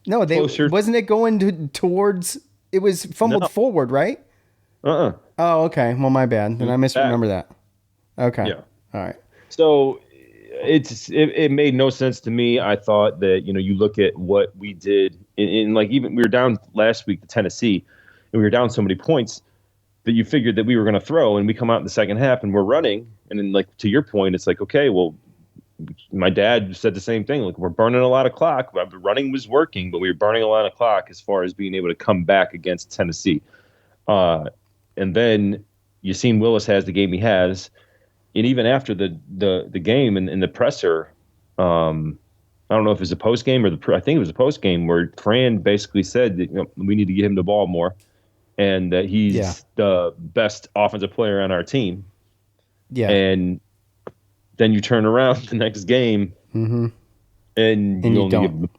the closer. Wasn't it going towards, it was fumbled forward, right? Oh, okay. Well, my bad. Then I misremember that. Okay. Yeah. All right. So it made no sense to me. I thought that, you look at what we did in like, even we were down last week to Tennessee and we were down so many points that you figured that we were going to throw, and we come out in the second half and we're running. And then like, to your point, it's like, okay, well, my dad said the same thing. Like we're burning a lot of clock. Running was working, but we were burning a lot of clock as far as being able to come back against Tennessee. And then Yassine Willis has the game he has. And even after the game and the presser, I don't know if it was a post game or I think it was a post game where Fran basically said that we need to get him the ball more, and that he's the best offensive player on our team. Yeah, and then you turn around the next game, and you only give him,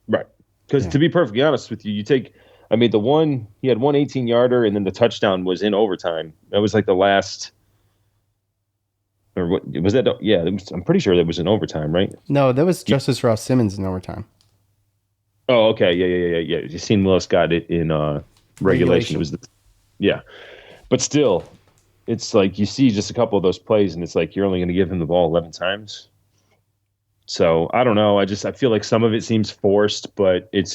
right? Because to be perfectly honest with you, he had one 18-yarder, and then the touchdown was in overtime. That was like the last. Or what was that? Yeah, I'm pretty sure that was in overtime, right? No, that was Justice Ross Simmons in overtime. Oh, okay, yeah. Yassine Willis got it in regulation. It was, but still, it's like you see just a couple of those plays, and it's like you're only going to give him the ball 11 times. So I don't know. I feel like some of it seems forced, but it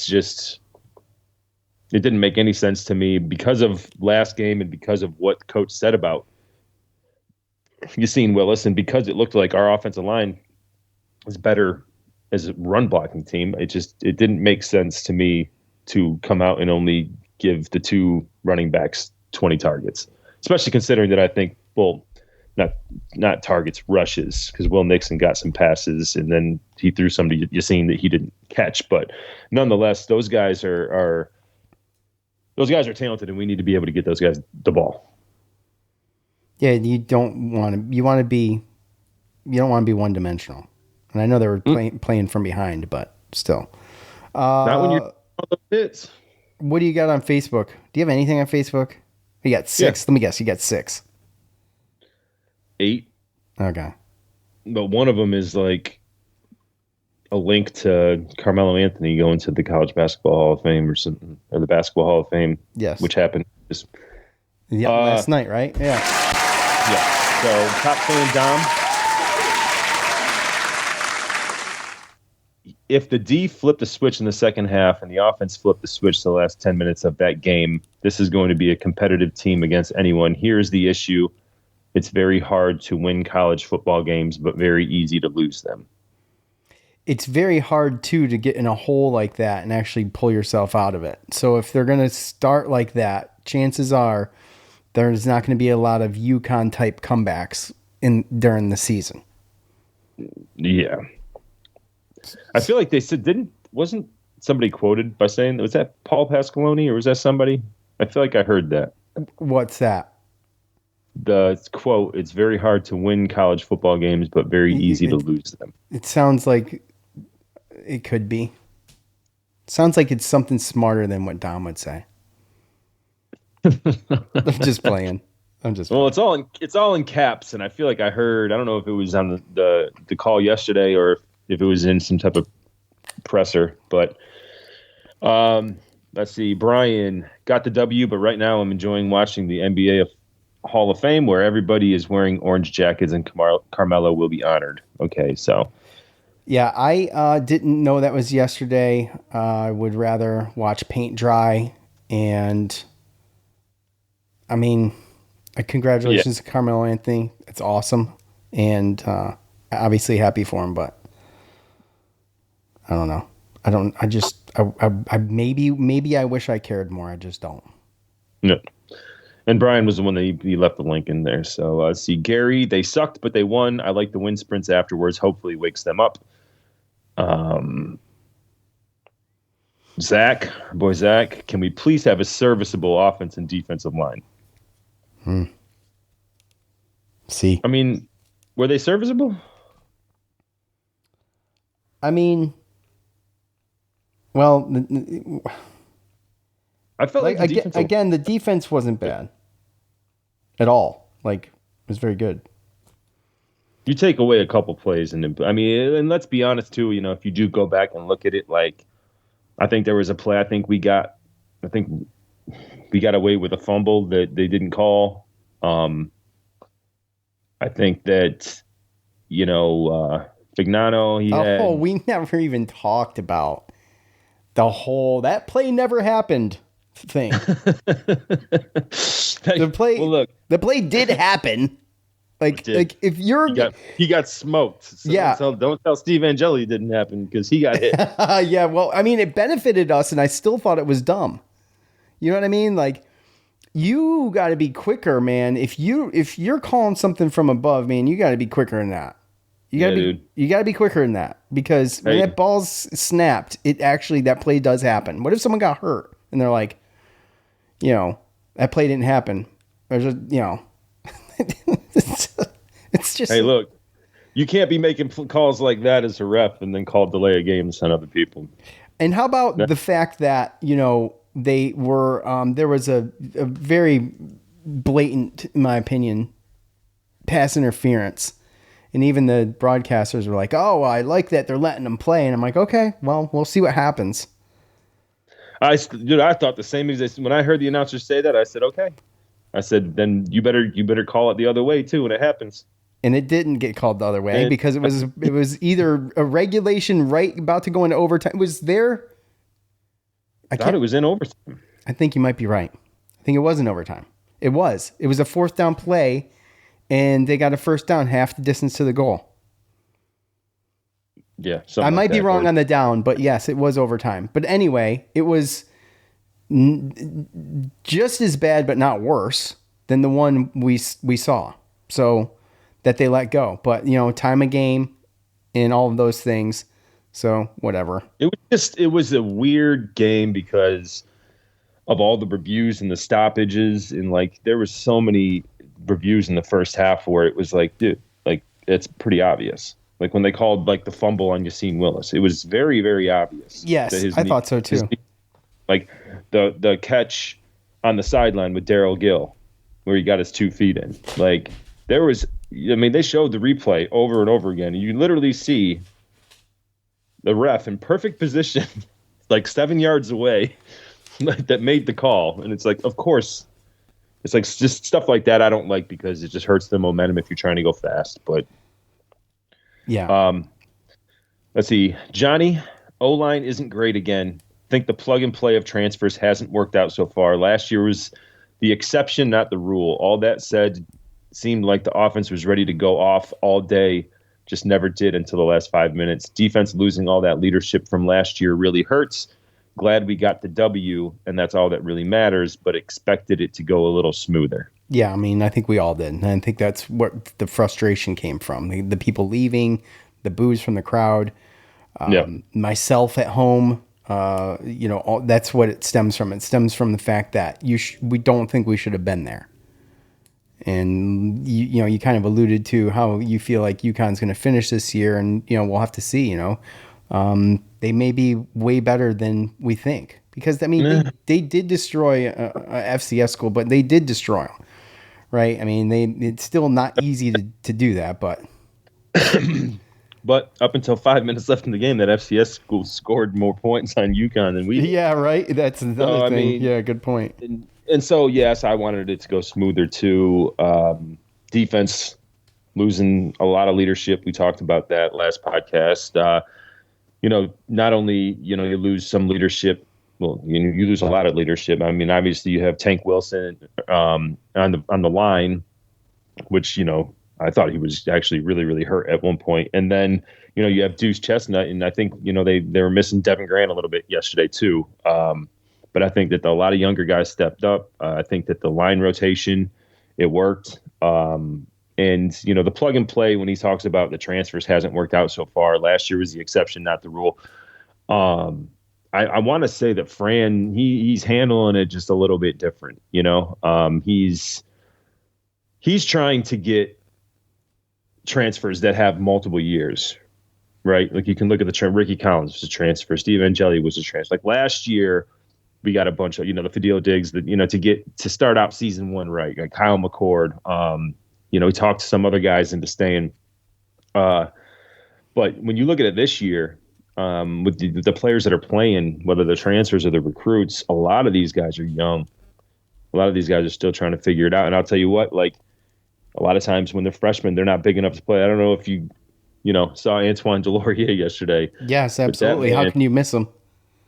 didn't make any sense to me because of last game and because of what Coach said about Yassine Willis, and because it looked like our offensive line was better as a run blocking team. It didn't make sense to me to come out and only give the two running backs 20 targets, especially considering that I think, not targets, rushes, because Will Nixon got some passes and then he threw some to Yassine that he didn't catch. But nonetheless, those guys are talented, and we need to be able to get those guys the ball. Yeah, you don't want to be one-dimensional. And I know they were playing from behind, but still. Not when you're on the hits. What do you got on Facebook? Do you have anything on Facebook? You got 6. Yeah. Let me guess. You got 6. 8. Okay. But one of them is like a link to Carmelo Anthony going to the College Basketball Hall of Fame or something, or the Basketball Hall of Fame. Yes. Which happened just last night, right? Yeah. Yeah. So top fan Dom. If the D flipped the switch in the second half and the offense flipped the switch the last 10 minutes of that game, this is going to be a competitive team against anyone. Here's the issue. It's very hard to win college football games, but very easy to lose them. It's very hard, too, to get in a hole like that and actually pull yourself out of it. So if they're going to start like that, chances are there's not going to be a lot of UConn-type comebacks during the season. Yeah. I feel like they said, wasn't somebody quoted by saying, was that Paul Pasqualoni or was that somebody? I feel like I heard that. What's that? The quote, it's very hard to win college football games, but very easy to lose them. It sounds like it could be. Sounds like it's something smarter than what Dom would say. I'm just playing. Well, it's all in caps, and I feel like I heard, I don't know if it was on the call yesterday or if it was in some type of presser, but let's see. Brian got the W, but right now I'm enjoying watching the NBA Hall of Fame where everybody is wearing orange jackets and Carmelo will be honored. Okay, so. Yeah, I didn't know that was yesterday. I would rather watch paint dry, and I mean, congratulations to Carmelo Anthony. It's awesome, and obviously happy for him, but I don't know. I maybe I wish I cared more. I just don't. No. And Brian was the one that he left the link in there. So see, Gary, they sucked, but they won. I like the wind sprints afterwards. Hopefully wakes them up. Zach, can we please have a serviceable offense and defensive line? See, I mean, were they serviceable? I mean, well, I felt like the defense wasn't bad at all. Like, it was very good. You take away a couple plays, and let's be honest too. You know, if you do go back and look at it, like, I think there was a play. I think we got away with a fumble that they didn't call. I think that, Fignano. We never even talked about that play never happened thing. The play did happen. Like if you're he got smoked. So yeah. Don't tell Steve Angeli it didn't happen because he got hit. Yeah, well, I mean, it benefited us, and I still thought it was dumb. You know what I mean? Like, you got to be quicker, man. If you're calling something from above, man, you got to be quicker than that. You got to be quicker than that, because when that ball's snapped, that play does happen. What if someone got hurt and they're like, that play didn't happen? There's it's just. Hey, look, you can't be making calls like that as a ref and then call delay a game and send other people. And how about the fact that, they were, there was a very blatant, in my opinion, pass interference. And even the broadcasters were like, oh, I like that they're letting them play. And I'm like, okay, well, we'll see what happens. I thought the same as when I heard the announcer say that. I said, okay. I said, then you better call it the other way too when it happens. And it didn't get called the other way because it was either a regulation right about to go into overtime. It was there. I thought it was in overtime. I think you might be right. I think it was in overtime. It was a fourth down play, and they got a first down half the distance to the goal. Yeah. I might be wrong on the down, but yes, it was overtime. But anyway, it was just as bad, but not worse than the one we saw. So that they let go, but time of game and all of those things. So whatever. It was a weird game because of all the reviews and the stoppages, and like there was so many reviews in the first half where it was like, dude, like it's pretty obvious. Like when they called like the fumble on Yassine Willis, it was very, very obvious. Yes, I thought so too. Like the catch on the sideline with Darryl Gill, where he got his 2 feet in. Like there was I mean, they showed the replay over and over again. You literally see the ref in perfect position, like 7 yards away, that made the call. And it's like, of course, it's like just stuff like that I don't like because it just hurts the momentum if you're trying to go fast. But yeah. Let's see. Johnny, O-line isn't great again. I think the plug and play of transfers hasn't worked out so far. Last year was the exception, not the rule. All that said, seemed like the offense was ready to go off all day, just never did until the last 5 minutes. Defense losing all that leadership from last year really hurts. Glad we got the W, and that's all that really matters, but expected it to go a little smoother. Yeah, I mean, I think we all did. And I think that's what the frustration came from. The people leaving, the boos from the crowd, myself at home. That's what it stems from. It stems from the fact that we don't think we should have been there. And you kind of alluded to how you feel like UConn's going to finish this year, and we'll have to see. They may be way better than we think because I mean they did destroy a FCS school, but they did destroy them, right? I mean it's still not easy to do that, but but up until 5 minutes left in the game, that FCS school scored more points on UConn than we did. Yeah, right. That's another thing. I mean, yeah, good point. And so, yes, I wanted it to go smoother too. Defense losing a lot of leadership. We talked about that last podcast. Not only, you lose some leadership. Well, you lose a lot of leadership. I mean, obviously you have Tank Wilson on the line, which, I thought he was actually really, really hurt at one point. And then, you have Deuce Chestnut, and I think, they were missing Devin Grant a little bit yesterday too. But I think that a lot of younger guys stepped up. I think that the line rotation, it worked. And, the plug and play, when he talks about the transfers, hasn't worked out so far. Last year was the exception, not the rule. I want to say that Fran, he's handling it just a little bit different. He's trying to get transfers that have multiple years, right? Like you can look at the Ricky Collins was a transfer. Steve Angeli was a transfer. Like last year, we got a bunch of, the Fadil Diggs that, to start out season one right. Like Kyle McCord, he talked to some other guys into staying. But when you look at it this year, with the players that are playing, whether the transfers or the recruits, a lot of these guys are young. A lot of these guys are still trying to figure it out. And I'll tell you what, like a lot of times when they're freshmen, they're not big enough to play. I don't know if you saw Antoine Delorier yesterday. Yes, absolutely. How can you miss him?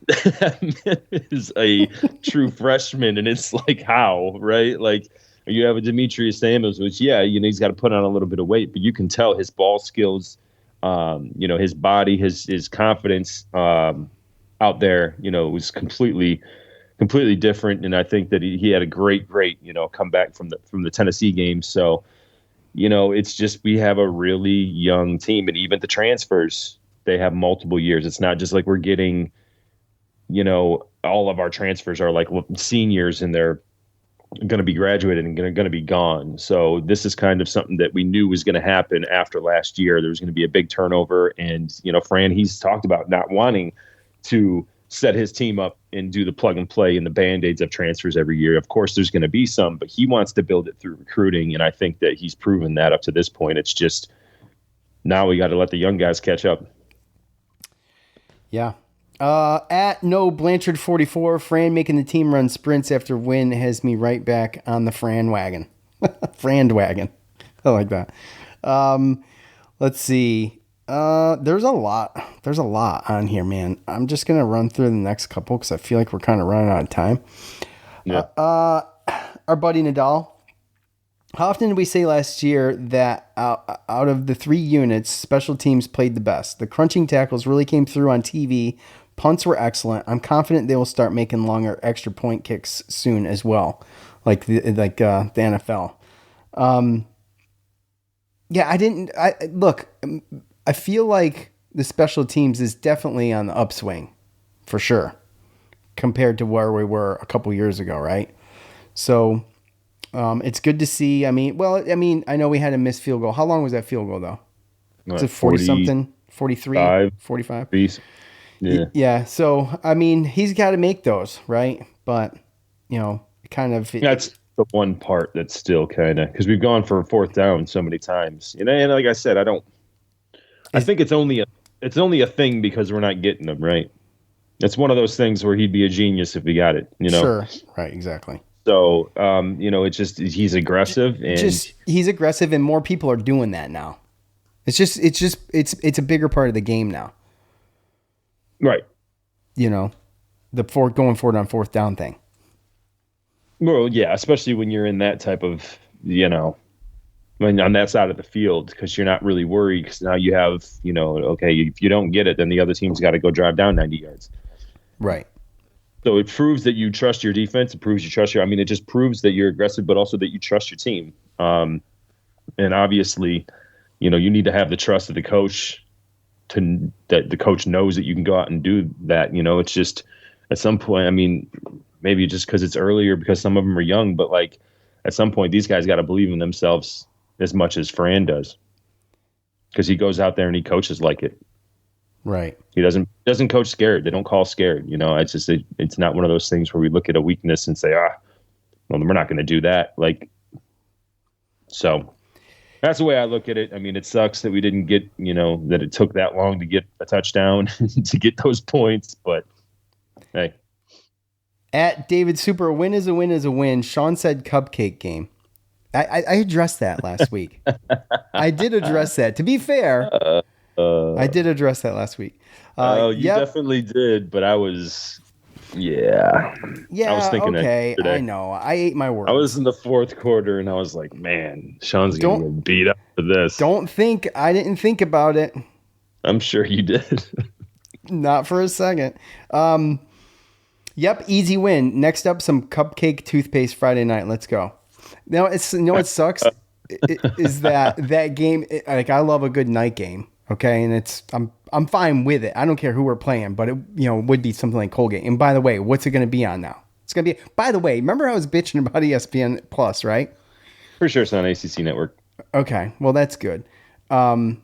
That is a true freshman, and it's like how, right? Like you have a Demetrius Samuels, which he's got to put on a little bit of weight, but you can tell his ball skills, his body, his confidence out there, was completely different. And I think that he had a great comeback from the Tennessee game. So it's just we have a really young team, and even the transfers, they have multiple years. It's not just like we're getting. All of our transfers are like seniors and they're going to be graduated and going to be gone. So this is kind of something that we knew was going to happen after last year. There was going to be a big turnover, and, Fran, he's talked about not wanting to set his team up and do the plug and play and the Band-Aids of transfers every year. Of course, there's going to be some, but he wants to build it through recruiting. And I think that he's proven that up to this point. It's just now we got to let the young guys catch up. Yeah. At No Blanchard 44, Fran making the team run sprints after win has me right back on the Fran wagon. Fran wagon. I like that. Let's see. There's a lot on here, man. I'm just going to run through the next couple because I feel like we're kind of running out of time. Yeah. Our buddy Nadal. How often did we say last year that out of the three units, special teams played the best? The crunching tackles really came through on TV. Punts were excellent. I'm confident they will start making longer extra point kicks soon as well, like the NFL. I feel like the special teams is definitely on the upswing, for sure, compared to where we were a couple years ago, right? So it's good to see. I know we had a missed field goal. How long was that field goal, though? Was it 40-something? 43? 45? Yeah. Yeah. So, he's got to make those, right? But, kind of... the one part that's still kind of, because we've gone for 4th down so many times. And like I said, I think it's only a thing because we're not getting them, right? It's one of those things where he'd be a genius if he got it, Sure. Right, exactly. So, it's just he's aggressive and he's aggressive, and more people are doing that now. It's a bigger part of the game now. Right. The going for it on 4th down thing. Well, yeah, especially when you're in that type of, on that side of the field, because you're not really worried because now you have, okay, if you don't get it, then the other team's got to go drive down 90 yards. Right. So it proves that you trust your defense. It proves you trust it just proves that you're aggressive, but also that you trust your team. And obviously, you need to have the trust of the coach that the coach knows that you can go out and do that. It's just at some point, maybe just because it's earlier, because some of them are young, but like at some point, these guys got to believe in themselves as much as Fran does, because he goes out there and he coaches like it. Right. He doesn't coach scared. They don't call scared. It's just it's not one of those things where we look at a weakness and say, well, we're not going to do that. Like, so that's the way I look at it. It sucks that we didn't get, that it took that long to get a touchdown to get those points, but hey. At David Super, a win is a win is a win. Sean said cupcake game. I addressed that last week. I did address that. To be fair, I did address that last week. You definitely did, but I was, yeah. I was thinking okay, that today. I know. I ate my words. I was in the 4th quarter, and I was like, man, Sean's going to get beat up for this. I didn't think about it. I'm sure you did. Not for a second. Yep, easy win. Next up, some cupcake toothpaste Friday night. Let's go. Now, what sucks is that game. I love a good night game. Okay, and I'm fine with it. I don't care who we're playing, but it would be something like Colgate. And by the way, what's it going to be on now? It's going to be. By the way, remember I was bitching about ESPN Plus, right? For sure, it's on ACC Network. Okay, well that's good. That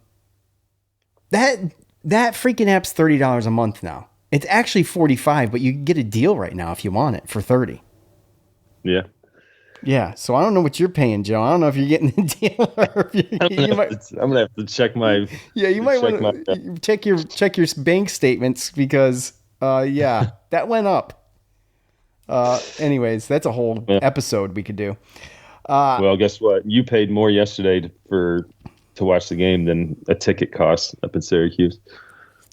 freaking app's $30 a month now. It's actually $45, but you can get a deal right now if you want it for $30. Yeah. Yeah, so I don't know what you're paying, Joe. I don't know if you're getting a deal or if I'm gonna have to check my. Yeah, you might want to check your bank statements because that went up. Anyways, that's a whole episode we could do. Well, guess what? You paid more yesterday to watch the game than a ticket cost up in Syracuse.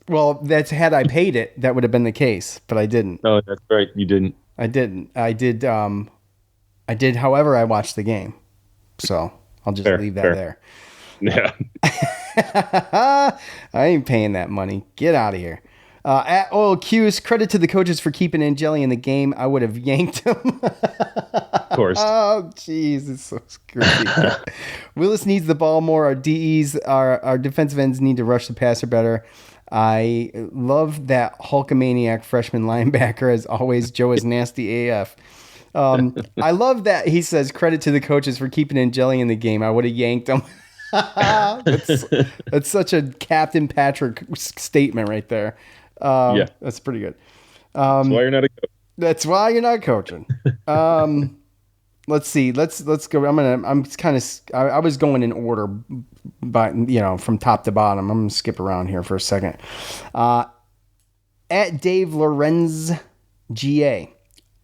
Well, that's had I paid it, that would have been the case, but I didn't. Oh, that's right, you didn't. I didn't. I did. However, I watched the game, so I'll just leave that there. Yeah. I ain't paying that money. Get out of here. At Oil Cuse, credit to the coaches for keeping Angeli in the game. I would have yanked him. Of course. Oh, jeez, it's so screwy. Willis needs the ball more. Our DEs, our defensive ends need to rush the passer better. I love that Hulkamaniac freshman linebacker. As always, Joe is nasty AF. I love that he says credit to the coaches for keeping Angeli in the game. I would have yanked him. That's such a Captain Patrick statement right there. Yeah, that's pretty good. That's why you're not a coach. That's why you're not coaching. Let's see. Let's go. I was going in order, but from top to bottom. I'm gonna skip around here for a second. At Dave Lorenz GA,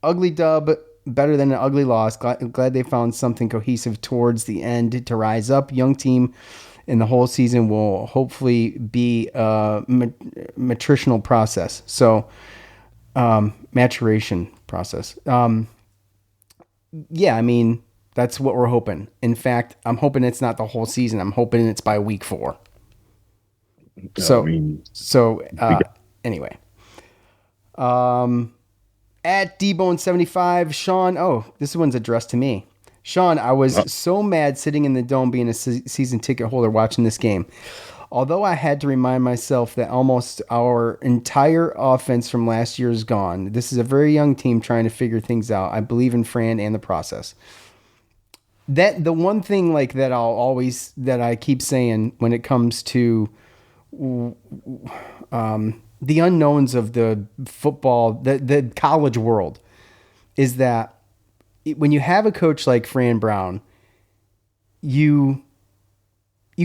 ugly dub, better than an ugly loss. Glad they found something cohesive towards the end to rise up. Young team in the whole season will hopefully be a matritional process. So, maturation process. Yeah, I mean, that's what we're hoping. In fact, I'm hoping it's not the whole season. I'm hoping it's by week 4. Anyway. At DBone75, Sean, this one's addressed to me. Sean, I was so mad sitting in the dome being a season ticket holder watching this game. Although I had to remind myself that almost our entire offense from last year is gone. This is a very young team trying to figure things out. I believe in Fran and the process. That the one thing like that that I keep saying when it comes to the unknowns of the football, the college world, is that when you have a coach like Fran Brown, you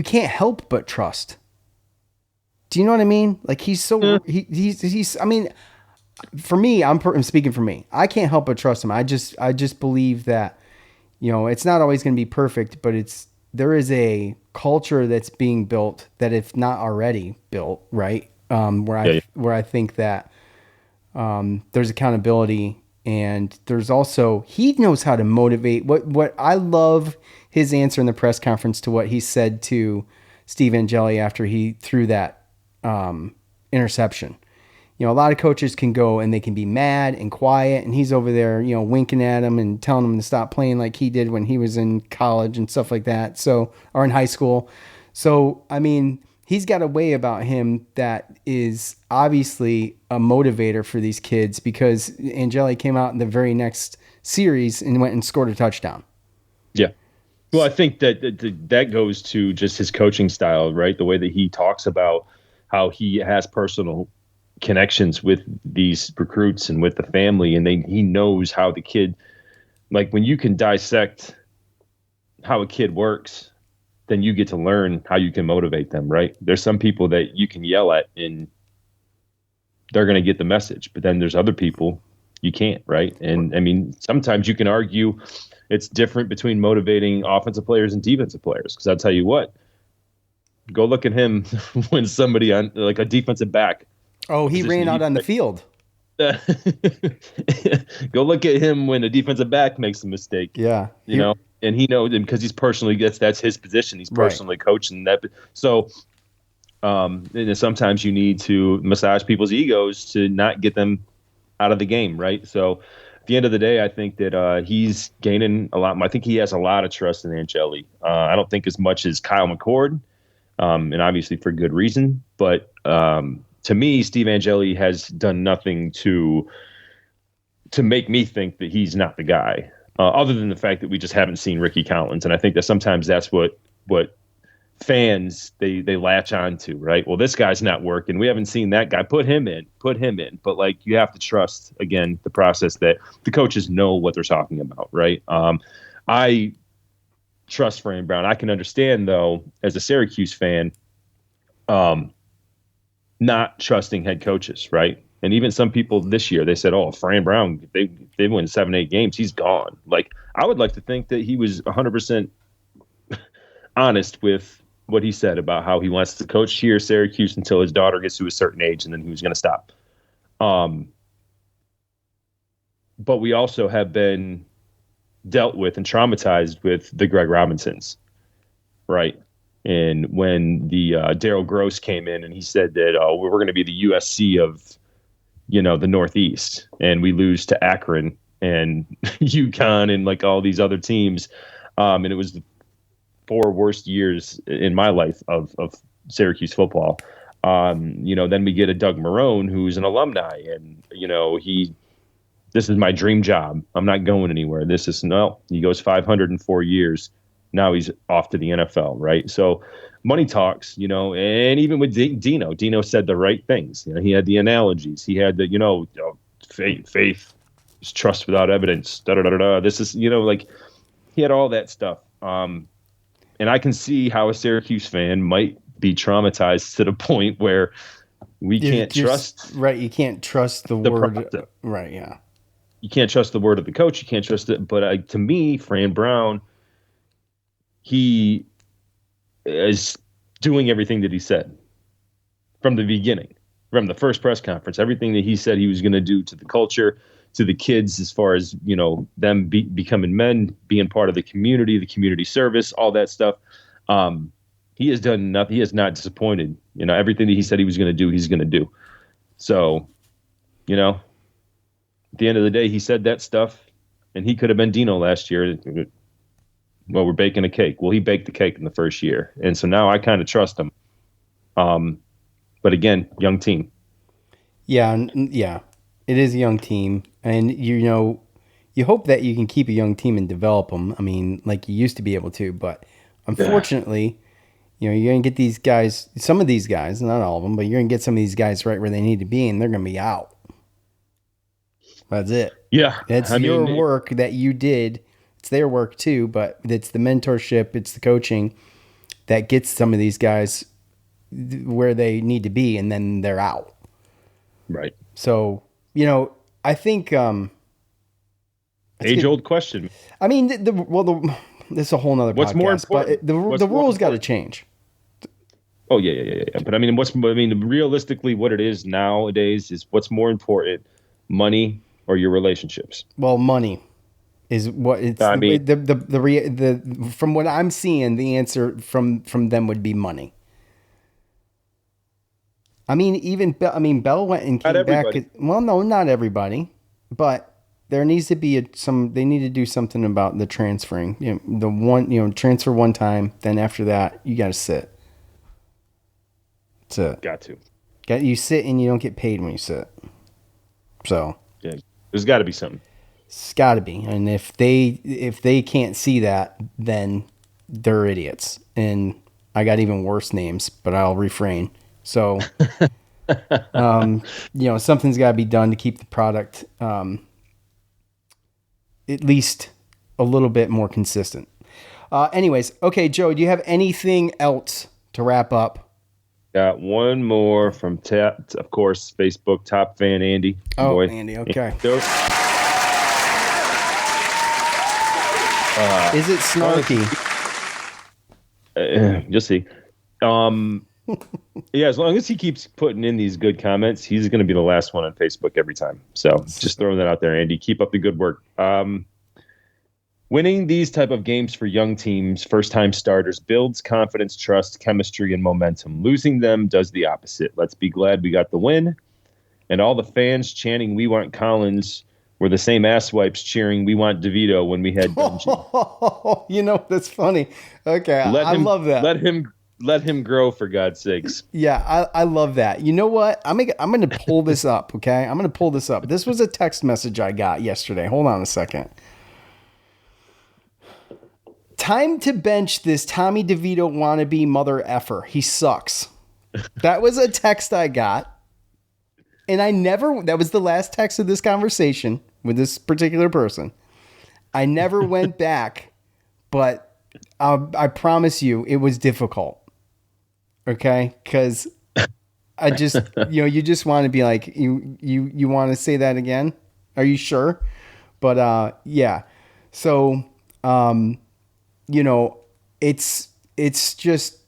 can't help but trust. Do you know what I mean? Like he's so he's. I mean, for me, I'm speaking for me. I can't help but trust him. I just believe that, it's not always going to be perfect, but there is a culture that's being built that if not already built, right? Where I think that there's accountability, and there's also, he knows how to motivate. What I love his answer in the press conference to what he said to Steve Angeli after he threw that interception. A lot of coaches can go and they can be mad and quiet, and he's over there, winking at him and telling him to stop playing like he did when he was in college and stuff like that. So, or in high school. So, I mean, he's got a way about him that is obviously a motivator for these kids, because Angeli came out in the very next series and went and scored a touchdown. Yeah. Well, I think that goes to just his coaching style, right? The way that he talks about how he has personal connections with these recruits and with the family, and he knows how the kid, like when you can dissect how a kid works, then you get to learn how you can motivate them, right? There's some people that you can yell at and they're going to get the message, but then there's other people you can't, right? And I mean, sometimes you can argue it's different between motivating offensive players and defensive players, because I'll tell you what, go look at him when somebody on like a defensive back. Oh, he ran out on the field. Go look at him when a defensive back makes a mistake. Yeah. And he knows him because he's personally that's his position. He's personally coaching that. So and sometimes you need to massage people's egos to not get them out of the game, right? So at the end of the day, I think that he's gaining a lot. I think he has a lot of trust in Angeli. I don't think as much as Kyle McCord, and obviously for good reason. But to me, Steve Angeli has done nothing to make me think that he's not the guy, other than the fact that we just haven't seen Ricky Collins. And I think that sometimes that's what fans, they latch on to, right? Well, this guy's not working. We haven't seen that guy. Put him in. But like, you have to trust, again, the process that the coaches know what they're talking about, right? I trust Fran Brown. I can understand, though, as a Syracuse fan, not trusting head coaches, right? And even some people this year, they said, "Oh, Fran Brown, they win 7-8 games, he's gone." Like, I would like to think that he was 100% honest with what he said about how he wants to coach here at Syracuse until his daughter gets to a certain age, and then he was going to stop. But we also have been dealt with and traumatized with the Greg Robinsons, right? And when the Daryl Gross came in and he said that, we're going to be the USC of, the Northeast, and we lose to Akron and UConn and like all these other teams. And it was the 4 worst years in my life of Syracuse football. Then we get a Doug Marrone, who's an alumni, and, this is my dream job. I'm not going anywhere. He goes 500 in 4 years. Now he's off to the NFL, right? So money talks, and even with Dino said the right things. He had the analogies. He had the, faith is trust without evidence. This is, like, he had all that stuff. And I can see how a Syracuse fan might be traumatized to the point where we can't trust. Right. You can't trust the word. Process. Right. Yeah. You can't trust the word of the coach. You can't trust it. But to me, Fran Brown, he is doing everything that he said from the beginning, from the first press conference, everything that he said he was going to do to the culture, to the kids, as far as, them becoming men, being part of the community service, all that stuff. He has done nothing. He has not disappointed. Everything that he said he was going to do, he's going to do. So, at the end of the day, he said that stuff, and he could have been Dino last year. Well, we're baking a cake. Well, he baked the cake in the first year. And so now I kind of trust him. But again, young team. Yeah. It is a young team. And, you hope that you can keep a young team and develop them. I mean, like you used to be able to. But unfortunately, you're going to get these guys, some of these guys, not all of them, but you're going to get some of these guys right where they need to be, and they're going to be out. That's it. Yeah. It's your work that you did. It's their work too, but it's the mentorship, it's the coaching that gets some of these guys where they need to be, and then they're out. Right. So, I think age-old question. I mean, this is a whole nother What's podcast, more important? but the rules got to change. Oh, yeah. But realistically, what it is nowadays is what's more important, money or your relationships? Well, money is what it's. From what I'm seeing, the answer from them would be money. I mean, Bell went and came back. Well, no, not everybody, but there needs to be they need to do something about the transferring. Transfer one time, then after that, you got to sit. You sit and you don't get paid when you sit. So yeah, there's got to be something. It's got to be, and if they can't see that, then they're idiots. And I got even worse names, but I'll refrain. So, something's got to be done to keep the product at least a little bit more consistent. Anyways, okay, Joe, do you have anything else to wrap up? Got one more from of course, Facebook top fan Andy. Oh, boy. Andy, okay. Is it snarky? You'll see. Yeah, as long as he keeps putting in these good comments, he's going to be the last one on Facebook every time. So just throwing that out there, Andy. Keep up the good work. Winning these type of games for young teams, first-time starters, builds confidence, trust, chemistry, and momentum. Losing them does the opposite. Let's be glad we got the win. And all the fans chanting, "We want Collins," were the same asswipes cheering, "We want DeVito" when we had Dungy. That's funny. Okay, I love that. Let him grow, for God's sakes. Yeah, I love that. You know what? I'm going to pull this up, okay? I'm going to pull this up. This was a text message I got yesterday. Hold on a second. Time to bench this Tommy DeVito wannabe mother effer. He sucks. That was a text I got. And that was the last text of this conversation with this particular person. I never went back, but I promise you it was difficult. Okay? Because I just, you just want to be like, you want to say that again? Are you sure? But, yeah. So, it's just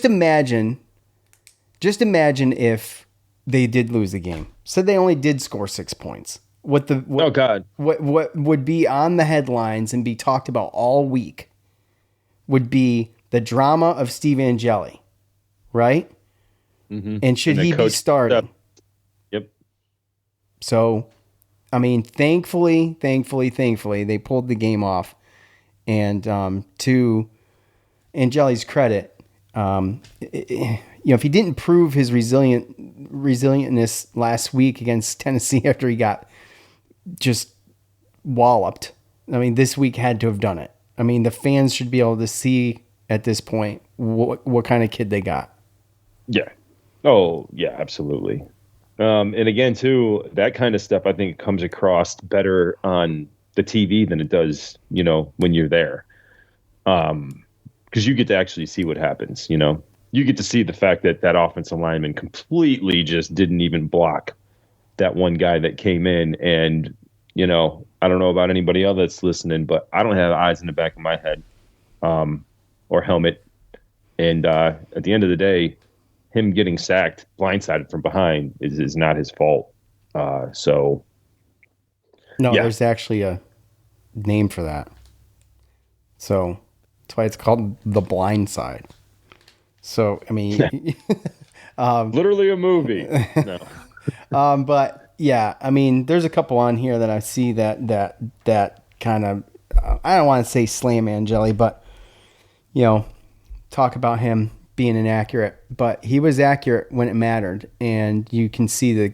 imagine if they did lose the game. So they only did score 6 points. What would be on the headlines and be talked about all week would be the drama of Steve Angeli, right? Mm-hmm. And should he be starting? Yep. So, I mean, thankfully, they pulled the game off. And to Angeli's credit, if he didn't prove his resilientness last week against Tennessee after he got just walloped, I mean, this week had to have done it. I mean, the fans should be able to see at this point what kind of kid they got. Yeah. Oh, yeah, absolutely. And again, too, that kind of stuff, I think, comes across better on the TV than it does, when you're there. Because you get to actually see what happens, You get to see the fact that offensive lineman completely just didn't even block that one guy that came in. And, I don't know about anybody else that's listening, but I don't have eyes in the back of my head or helmet. And at the end of the day, him getting sacked, blindsided from behind is not his fault. Yeah. There's actually a name for that. So that's why it's called the blind side. So, I mean, literally a movie. No. But yeah, I mean, there's a couple on here that I see that kind of, I don't want to say slam Angeli, but talk about him being inaccurate, but he was accurate when it mattered. And you can see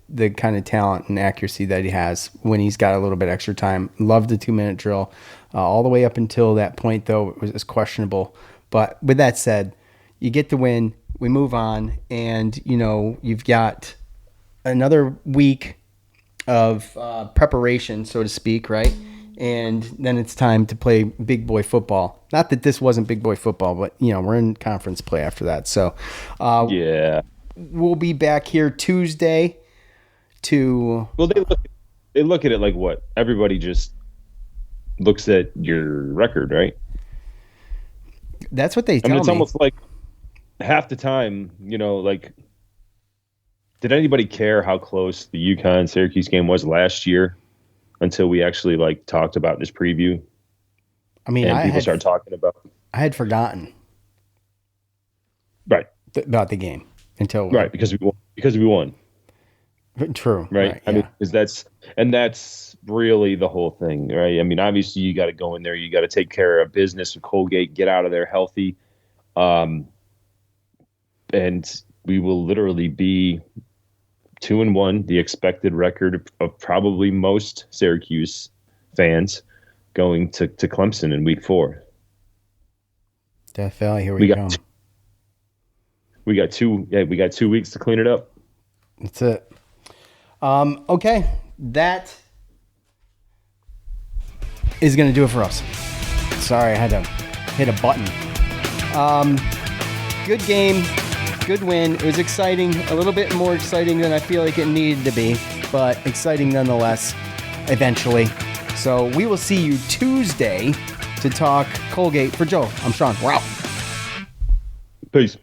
the kind of talent and accuracy that he has when he's got a little bit extra time. Love the 2-minute drill, all the way up until that point, though, it was questionable. But with that said, you get the win, we move on, and, you've got another week of preparation, so to speak, right? And then it's time to play big boy football. Not that this wasn't big boy football, but we're in conference play after that. So yeah, we'll be back here Tuesday to. Well, they look at it like what? Everybody just looks at your record, right? That's what they tell me. It's almost like half the time, like, did anybody care how close the UConn Syracuse game was last year until we actually talked about this preview? I mean, and people start talking about. I had forgotten, right, about the game until because we won. True, right? I mean, because that's really the whole thing, right? I mean, obviously you got to go in there, you got to take care of business with Colgate, get out of there healthy, and we will literally be 2-1, the expected record of probably most Syracuse fans going to Clemson in week 4. Death Valley, here we go. We got 2 weeks to clean it up. That's it. Okay, that is going to do it for us. Sorry, I had to hit a button. Good game, good win. It was exciting, a little bit more exciting than I feel like it needed to be, but exciting nonetheless, eventually. So we will see you Tuesday to talk Colgate. For Joe, I'm Sean. We're out. Peace.